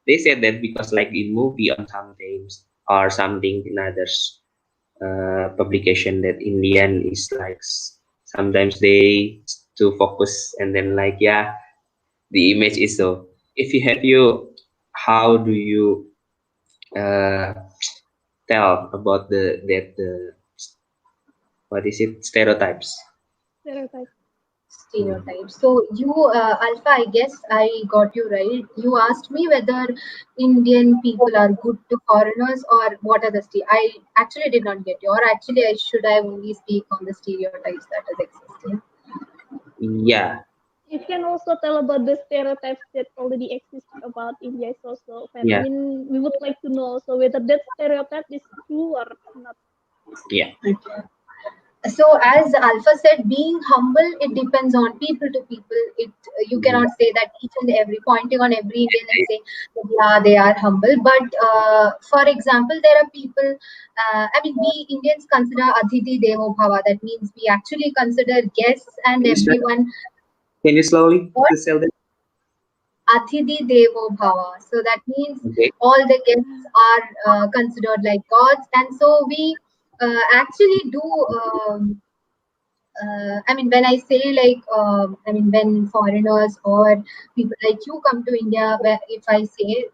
they said that because like in movie on sometimes or something in others publication that Indian is like sometimes they to focus and then like yeah the image is so if you have you how do you uh, tell about the what is it stereotypes. Stereotype. Hmm. Stereotypes. So you, Alpha, I guess I got you right. You asked me whether Indian people are good to foreigners or what are the I actually did not get you. Or actually, I should I only speak on the stereotypes that is existing. Yeah, You can also tell about the stereotypes that already exist about India is also fine. I yeah, mean, we would like to know also whether that stereotype is true or not. yeah. Okay. So as Alpha said, being humble, it depends on people to people. It you Mhm. cannot say that each and every pointing on every Indian and say that, yeah, they are humble. But for example, there are people. I mean, we Indians consider Aditi Devo Bhava. That means we actually consider guests and Can you spell, everyone. can you slowly What? to spell that? Atithi Devo Bhava. So that means Okay. all the guests are considered like gods, and so we actually do. I mean, when I say like, I mean, when foreigners or people like you come to India, where if I say,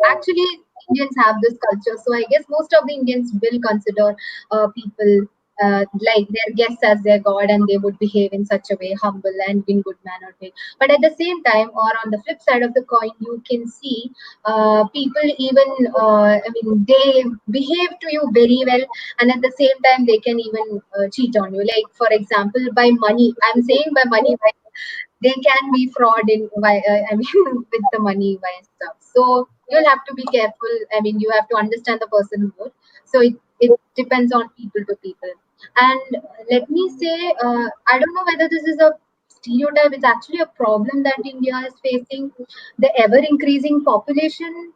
actually, Indians have this culture. So I guess most of the Indians will consider people like their guests as their god, and they would behave in such a way, humble and in good manner way. But at the same time, or on the flip side of the coin, you can see people even, I mean, they behave to you very well, and at the same time they can even cheat on you, like for example by money. I'm saying by money, by they can be fraud in by I mean with the money by stuff. So you'll have to be careful. I mean, you have to understand the person more. So it depends on people to people. And let me say, I don't know whether this is a stereotype. It's actually a problem that India is facing. The ever increasing population,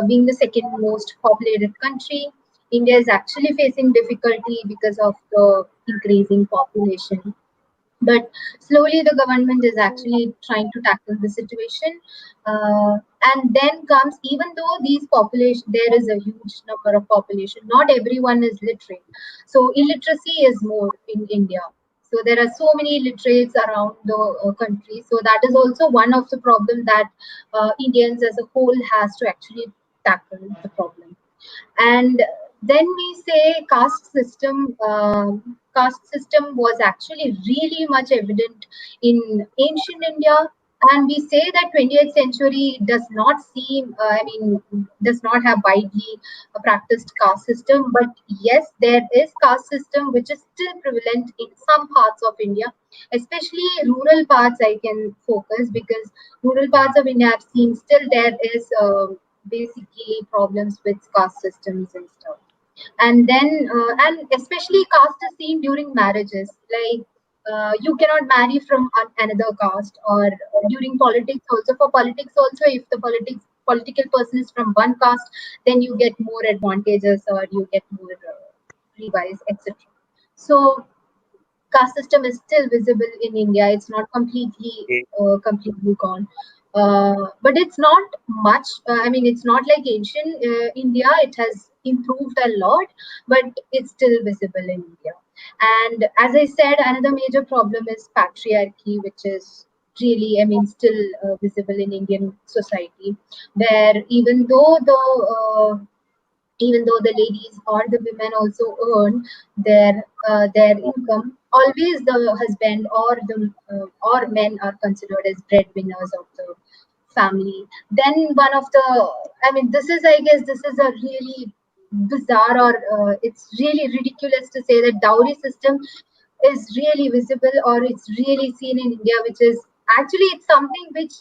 being the second most populated country, India is actually facing difficulty because of the increasing population. But slowly the government is actually trying to tackle the situation. And then comes, even though these population, there is a huge number of population, not everyone is literate. So illiteracy is more in India. So there are so many illiterates around the country. So that is also one of the problem that Indians as a whole has to actually tackle the problem. And then we say caste system was actually really much evident in ancient India. And we say that 20th century does not seem, I mean, does not have widely practiced caste system. But yes, there is caste system which is still prevalent in some parts of India, especially rural parts. I can focus because rural parts of India I've seen still there is basically problems with caste systems and stuff. And then and especially caste is seen during marriages, like you cannot marry from another caste. Or during politics also, for politics also, if the political person is from one caste, then you get more advantages or you get more levies, etc. So caste system is still visible in India. It's not Okay. completely gone. But it's not much. I mean, it's not like ancient India. It has improved a lot, but it's still visible in India. And as I said, another major problem is patriarchy, which is really, I mean, still visible in Indian society, where even though the ladies or the women also earn their income, always the husband or the or men are considered as breadwinners of the family. Then one of the, I mean, this is, I guess, this is a really bizarre, or it's really ridiculous to say that dowry system is really visible, or it's really seen in India, which is actually, it's something which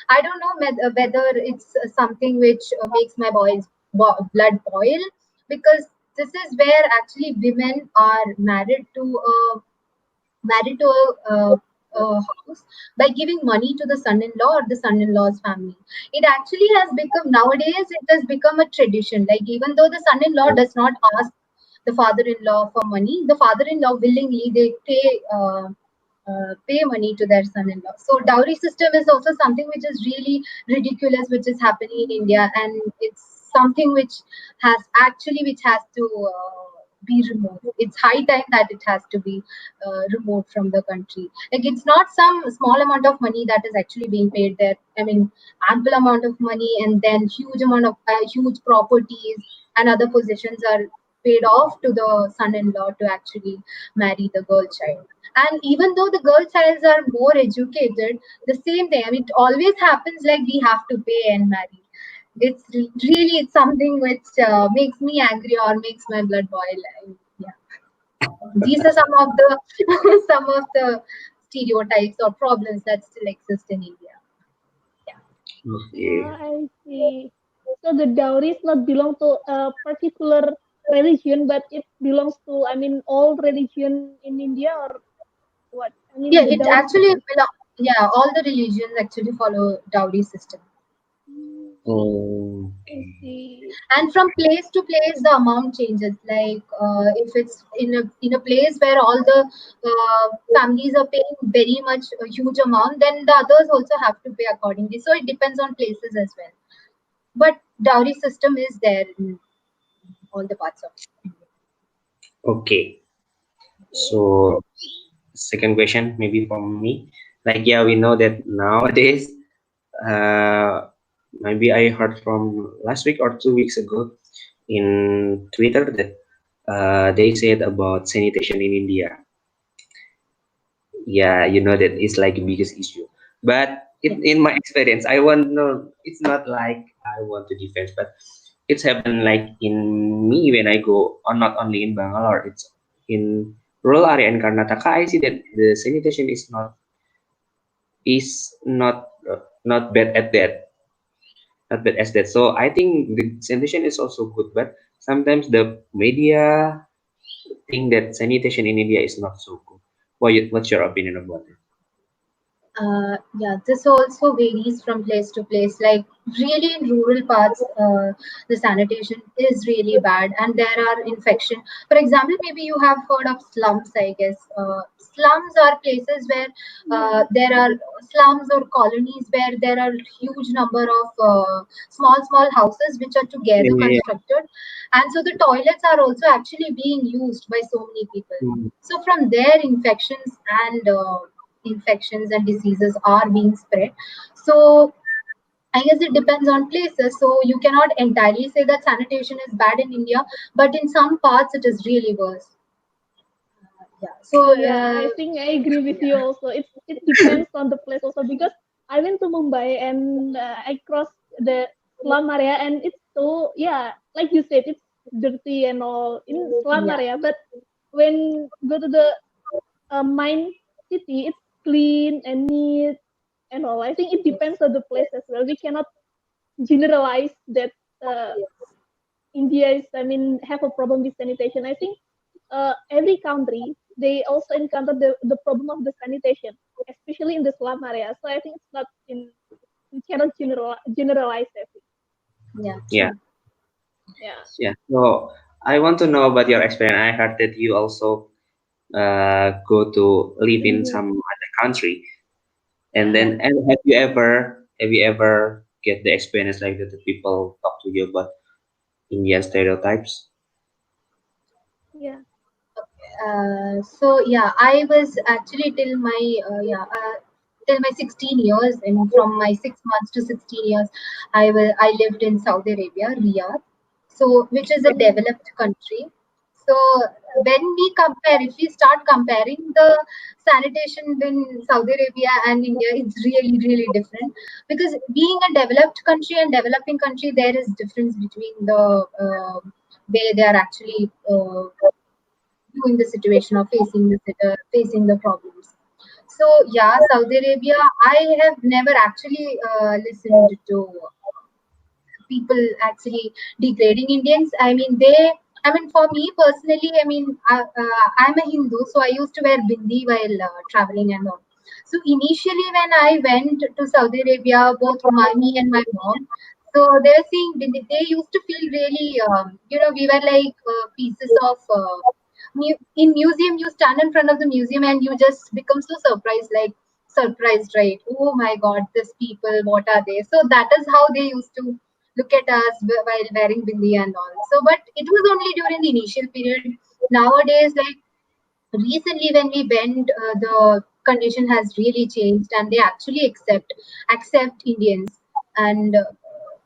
I don't know whether it's something which makes my blood boil, because this is where actually women are married to a house by giving money to the son-in-law or the son-in-law's family. It actually has become, nowadays it has become a tradition. Like, even though the son-in-law does not ask the father-in-law for money, the father-in-law willingly they pay money to their son-in-law. So dowry system is also something which is really ridiculous, which is happening in India, and it's something which has to be removed. It's high time that it has to be removed from the country. Like, it's not some small amount of money that is actually being paid there. I mean, ample amount of money, and then huge properties and other possessions are paid off to the son-in-law to actually marry the girl child. And even though the girl childs are more educated, the same thing. I mean, it always happens like we have to pay and marry. It's something which makes me angry or makes my blood boil. Yeah, these are some of the some of the stereotypes or problems that still exist in India. Yeah. Okay. I see. So the dowries not belong to a particular religion, but it belongs to, I mean, all religion in India, or what? I Yeah, mean, the it dowry actually system. yeah, all the religions actually follow dowry system. Mm, I Okay. see. And from place to place the amount changes. Like, if it's in a place where all the families are paying very much a huge amount, then the others also have to pay accordingly. So it depends on places as well, but dowry system is there in all the parts of India. Okay. Okay. So second question maybe from me. Like, yeah, we know that nowadays, maybe I heard from last week or 2 weeks ago in Twitter that they said about sanitation in India. Yeah, you know that it's like the biggest issue. But Yeah. in my experience, I want no, it's not like I want to defend, but it's happened like in me when I go, or not only in Bangalore, it's in rural area in Karnataka. I see that the sanitation is not bad at that, not bad as that. So I think the sanitation is also good, but sometimes the media think that sanitation in India is not so good. What's your opinion about it? Yeah, this also varies from place to place. Like, really in rural parts, the sanitation is really bad, and there are infection. For example, maybe you have heard of slums. I guess slums are places where Yeah. there are slums or colonies where there are huge number of small houses which are Yeah, together yeah, yeah. constructed, and so the toilets are also actually being used by so many people. Mm. So from there, infections and diseases are being spread. So I guess it depends on places. So you cannot entirely say that sanitation is bad in India, but in some parts it is really worse. Yeah. So Yeah, I think I agree with you yeah, also. It depends on the place also, because I went to Mumbai and I crossed the slum area, and it's so, yeah, like you said, it's dirty and all in slum yeah, area. But when go to the main city, it's clean and neat and all. I think it depends on the place as well. We cannot generalize that India is, I mean, have a problem with sanitation. I think every country they also encounter the problem of the sanitation, especially in the slum area. So I think it's not in, we cannot generalize everything. yeah, Yeah, true. Yeah. yeah. So I want to know about your experience. I heard that you also go to live in Hmm. some other country, and Yeah. then and have you ever get the experience like that the people talk to you about Indian stereotypes? Yeah. So yeah, I was actually till my 16 years, and from my 6 months to 16 years, I lived in Saudi Arabia, Riyadh, so which is a Mm. developed country. So when we compare, if we start comparing the sanitation in Saudi Arabia and India, it's really, really different. Because being a developed country and developing country, there is difference between the way they are actually viewing the situation or facing the problems. So yeah, Saudi Arabia, I have never actually listened to people actually degrading Indians. I mean, for me personally, I'm a Hindu, so I used to wear bindi while traveling and all. So initially, when I went to Saudi Arabia, both me and my mom, so they were saying bindi. They used to feel really, we were like pieces of. In museum, you stand in front of the museum and you just become so surprised, right? Oh my God, these people, what are they? So that is how they used to look at us while wearing bindi and all. So, but it was only during the initial period. Nowadays, like recently when we went, the condition has really changed, and they actually accept Indians, and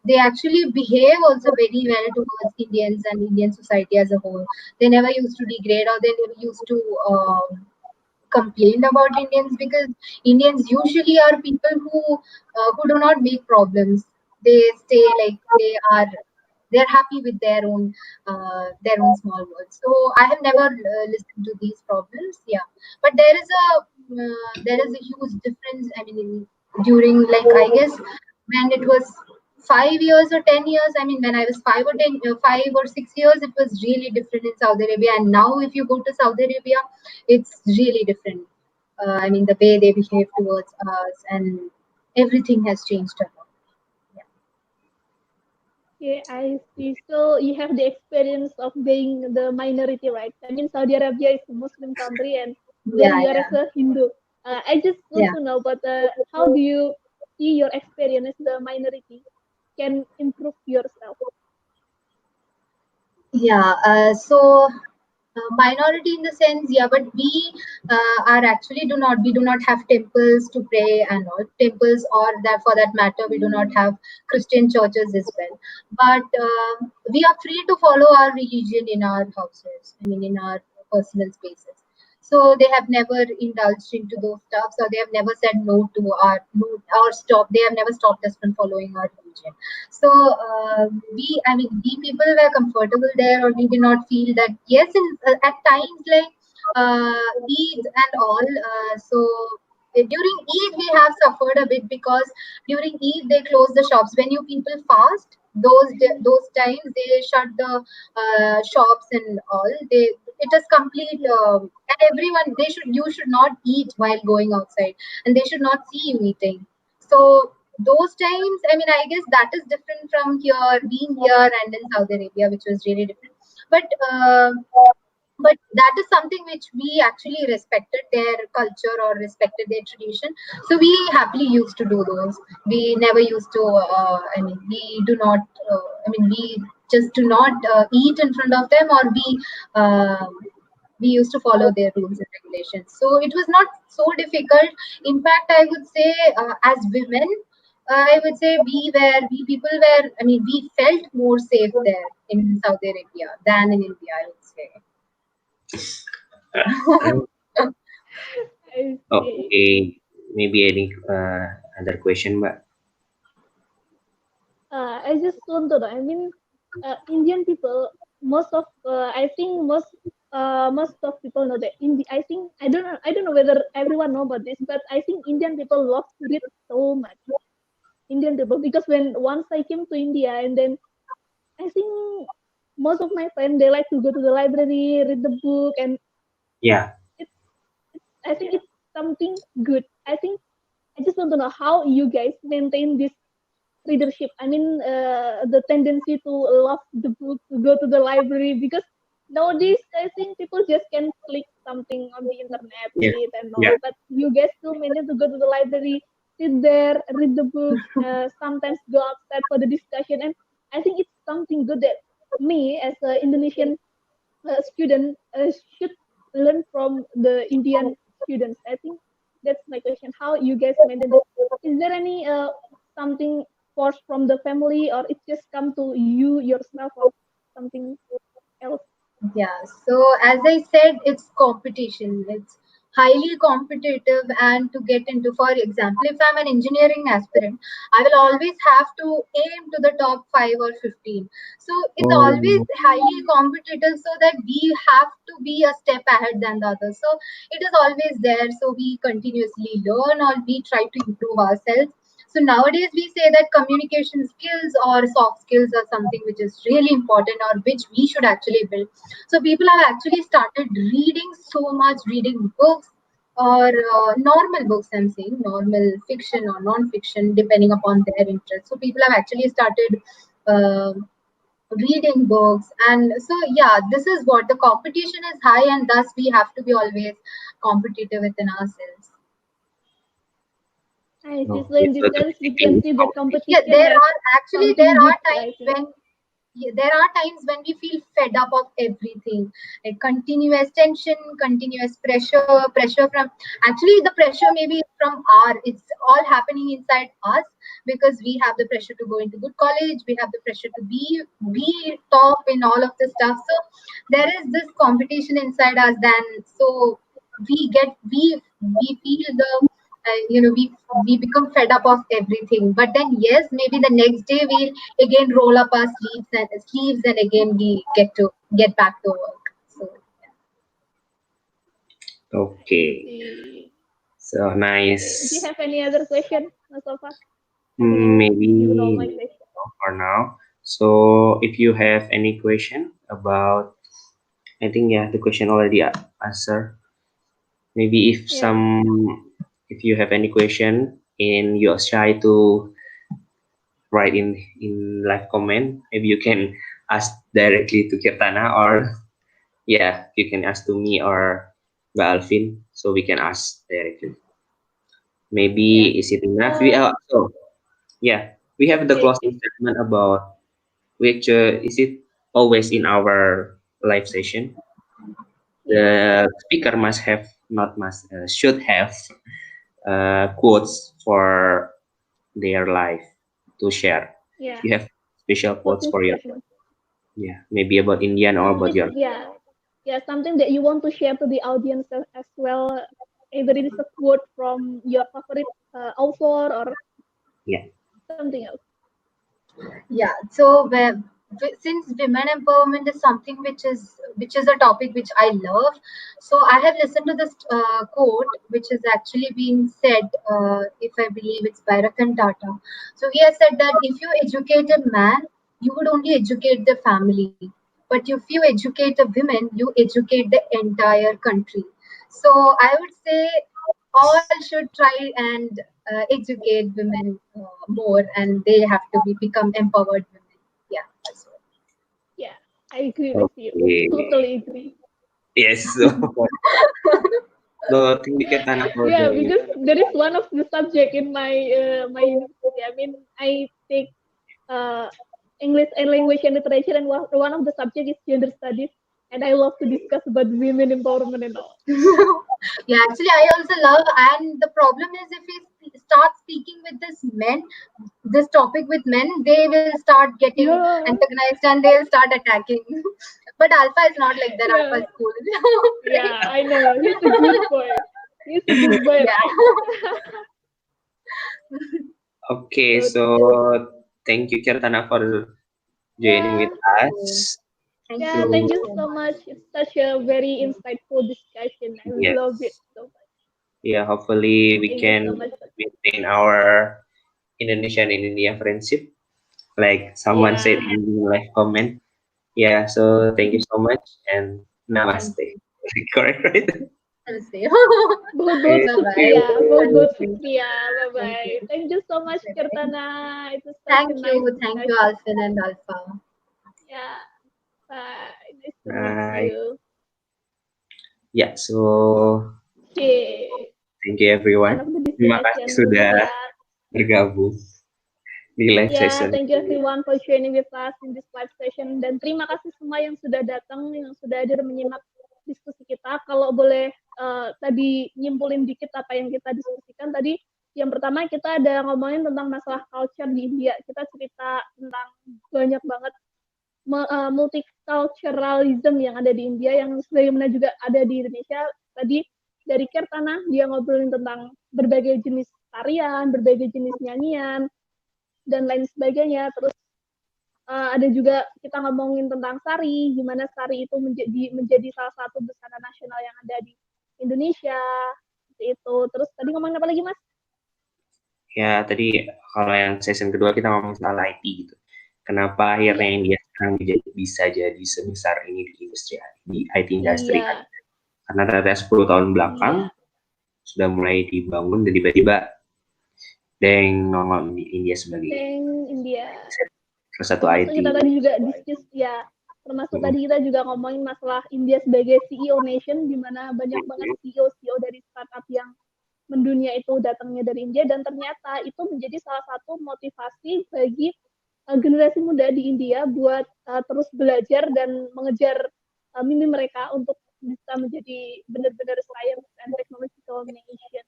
they actually behave also very well towards Indians and Indian society as a whole. They never used to degrade, or they never used to complain about Indians, because Indians usually are people who do not make problems. They stay like they're happy with their own small world. So I have never listened to these problems. Yeah, but there is a huge difference. I mean, during, like, I guess when it was 5 years or 10 years. I mean, when I was 5 or 6 years, it was really different in Saudi Arabia. And now, if you go to Saudi Arabia, it's really different. I mean, the way they behave towards us and everything has changed a lot. Yeah. Yeah, I see. So you have the experience of being the minority, right? I mean, Saudi Arabia is a Muslim country, and then Yeah, you are yeah, as a Hindu. I just want yeah. to know, but how do you see your experience as the minority can improve yourself? Yeah, minority in the sense, yeah, but are actually we do not have temples to pray and all temples, or that for that matter, we do not have Christian churches as well. But we are free to follow our religion in our houses. I mean, in our personal spaces. So they have never indulged into those stuff. So they have never said no or stop. They have never stopped us from following our religion. So we people were comfortable there, or we did not feel that. Yes, at times, like Eid and all. During Eid we have suffered a bit, because during Eid they close the shops. When you people fast, those times they shut the shops and all. It is complete, and everyone, they should you should not eat while going outside, and they should not see you eating. So those times, I mean, I guess that is different from being here and in Saudi Arabia, which was really different. But that is something which we actually respected their culture or respected their tradition. So we happily used to do those. We never used to. We do not. We just do not eat in front of them, or uh, we used to follow their rules and regulations. So it was not so difficult. In fact, I would say, as women, I would say we people were. I mean, we felt more safe there in Saudi Arabia than in India, I would say. Uh, I see. okay, maybe any other question, but I just want to know. I mean, Indian people, I think most of people know that. I think I don't know whether everyone know about this, but I think Indian people love to read so much. Indian people, because when once I came to India, and then I think most of my friends they like to go to the library, read the book, and yeah, it's I think it's something good. I just want to know how you guys maintain this readership. I mean, the tendency to love the book, to go to the library, because nowadays I think people just can click something on the internet, yeah, read and yeah, all. But you guys still manage to go to the library, sit there, read the books, sometimes go outside for the discussion, and I think it's something good that me as an Indonesian student should learn from the Indian students. I think that's my question. How you guys maintain this? Is there any something forced from the family, or it just come to you yourself, or something else? Yeah, so as I said, it's competition. It's highly competitive, and to get into, for example, if I'm an engineering aspirant, I will always have to aim to the top 5 or 15. So it's always Oh, highly competitive, so that we have to be a step ahead than the others. So it is always there. So we continuously learn, or we try to improve ourselves. So nowadays we say that communication skills or soft skills are something which is really important, or which we should actually build. So people have actually started reading so much, reading books, or normal books. I'm saying normal fiction or non-fiction, depending upon their interest. So people have actually started uh, reading books, and so yeah, this is what the competition is high, and thus we have to be always competitive within ourselves. I see. So okay. in So this the sense, we thing can is see that competition. Yeah, competition has there something are good, times I think. when, yeah, there are times when we feel fed up of everything, like continuous tension, continuous pressure from, actually the pressure maybe is from it's all happening inside us, because we have the pressure to go into good college, we have the pressure to be top in all of this stuff. So there is this competition inside us. Then so we feel the we become fed up of everything. But then yes, maybe the next day we'll again roll up our sleeves, and again we get back to work. So I Okay. see. So Okay. Do you nice. have any other question, Mas Alfa? I think I've given all my Maybe questions. for now. So if you have any question about, I think yeah, the question already answered. Maybe Yeah. if you have any question and you're shy to write in live comment, maybe you can ask directly to Kirtana, or yeah, you can ask to me or Alfin, so we can ask directly. Yeah. Maybe is it enough? Uh, So yeah, we have the okay. closing statement about which is it always in our live session. Yeah. The speaker must have, not must, should have quotes for their life to share. Yeah. You have special quotes Closing for your, statement. yeah, maybe about Indian or about Which your, yeah. Yeah, something that you want to share to the audience as well. Either it is a quote from your favorite author or yeah. something else. yeah, so since women empowerment is something which is a topic which I love, so I have listened to this quote which is actually being said, if I believe it's by Ratan Tata. So he has said that if you educate a man, you would only educate the family, but if you educate a woman, you educate the entire country. So I would say all should try and educate women more, and they have to become empowered women. Yeah, that's Yeah, I agree with you. Okay. Totally agree. Yes. So, no, thank you, Kirtana, for Yeah, the, because there is one of the subject in my university. I mean, I take uh, English and language and literature, and one of the subject is gender studies, and I love to discuss about women empowerment and all. yeah, actually I also love, and the problem is if we start speaking with this topic with men, they will start getting Yeah, antagonized and they'll start attacking. But Alpha is not like that. yeah, Alpha is cool. yeah. I know he's a good boy. He's a good boy, Yeah. right? okay. So So thank you, Kirtana, for joining with yeah, us. Thank yeah. you So Thank you so so much. much. It's such a very insightful discussion. I really love it yes, so much. yeah, hopefully we Thank you so can much. maintain our Indonesian in India friendship, like someone said Yeah. in the live comment. Yeah, so thank you so much and Thank namaste. you. Correct, right? Namaste. बहुत बहुत Okay, Bye bye. शुक्रिया बहुत Thank बहुत you. शुक्रिया bye Thank bye you. thank you so much Bye bye. Kirtana, it was such a nice Thank you, discussion. Alfin and Alpha. Yeah, bye, nice to meet bye. you. Ya, so Okay, thank you end everyone. of the Terima kasih discussion. sudah Yeah, bergabung di live yeah, session. thank you everyone for joining with us in this live session, dan terima kasih semua yang sudah datang, yang sudah hadir menyimak diskusi kita. Kalau boleh tadi nyimpulin dikit apa yang kita diskusikan tadi, yang pertama kita ada ngomongin tentang masalah culture di India. Kita cerita tentang banyak banget multiculturalism yang ada di India, yang sebagaimana juga ada di Indonesia. Tadi dari Keerthana, dia ngobrolin tentang berbagai jenis tarian, berbagai jenis nyanyian, dan lain sebagainya. Terus ada juga kita ngomongin tentang sari, gimana sari itu menjadi salah satu busana nasional yang ada di Indonesia. Seperti itu. Terus tadi ngomongin apa lagi, Mas? Ya, tadi kalau yang session kedua kita ngomong soal IT gitu. Kenapa akhirnya India sekarang bisa jadi sebesar ini di industri di IT industri kan? Karena ternyata 10 tahun belakang sudah mulai dibangun dan tiba-tiba nongol di India sebagai salah satu IT. Kita tadi juga diskus ya, termasuk tadi kita juga ngomongin masalah India sebagai CEO nation, di mana banyak banget CEO dari startup yang mendunia itu datangnya dari India, dan ternyata itu menjadi salah satu motivasi bagi generasi muda di India buat terus belajar dan mengejar mimpi mereka untuk bisa menjadi benar-benar science and technological nation.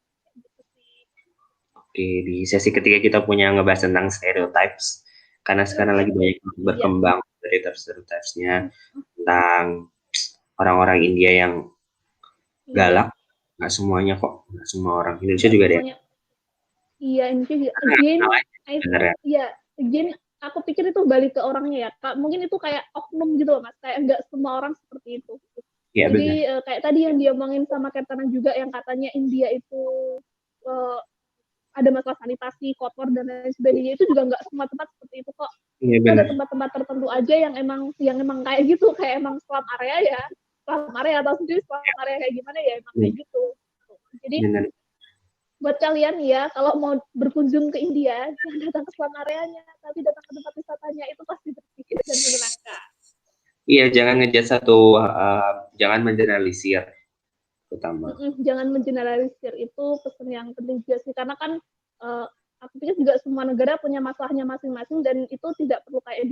Oke, di sesi ketiga kita punya ngebahas tentang stereotypes, karena sekarang lagi banyak berkembang stereotypes-nya tentang orang-orang India yang galak. Nggak semuanya kok, nggak semua orang Indonesia juga ada. Iya, Indonesia again, aku pikir itu balik ke orangnya ya, Kak. Mungkin itu kayak oknum gitu loh, Mas. Kayak nggak semua orang seperti itu. Ya, jadi kayak tadi yang diomongin sama Keerthana juga, yang katanya India itu ada masalah sanitasi, kotor, dan lain sebagainya. Itu juga nggak semua tempat seperti itu kok. Itu ada tempat-tempat tertentu aja yang emang kayak gitu, kayak emang slum area ya. Slum area, atau sendiri slum area kayak gimana ya, emang kayak gitu. Jadi buat kalian ya, kalau mau berkunjung ke India, jangan datang ke slum areanya, tapi datang ke tempat wisatanya, itu pasti berpikir dan menyenangkan. Iya, jangan ngejat jangan mengeneralisir, terutama. Jangan mengeneralisir, itu pesan yang penting juga sih, karena kan aku pikir juga semua negara punya masalahnya masing-masing, dan itu tidak perlu kayak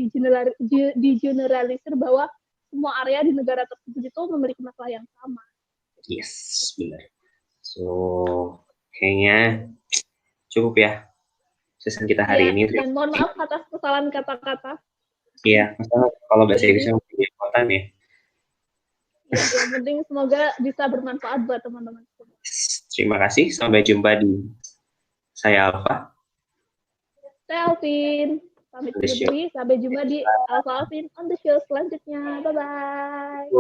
digeneralisir bahwa semua area di negara tersebut itu memiliki masalah yang sama. Yes, benar. So, kayaknya cukup ya sesi kita hari ini. Dan mohon maaf atas kesalahan kata-kata. Iya, kalau bahasa Inggris mungkin important ya. Yang penting semoga bisa bermanfaat buat teman-teman semua. Terima kasih, sampai jumpa di saya Alfa. Saya Alvin. Sampai jumpa di Alfa Alfin on the show selanjutnya. Bye-bye.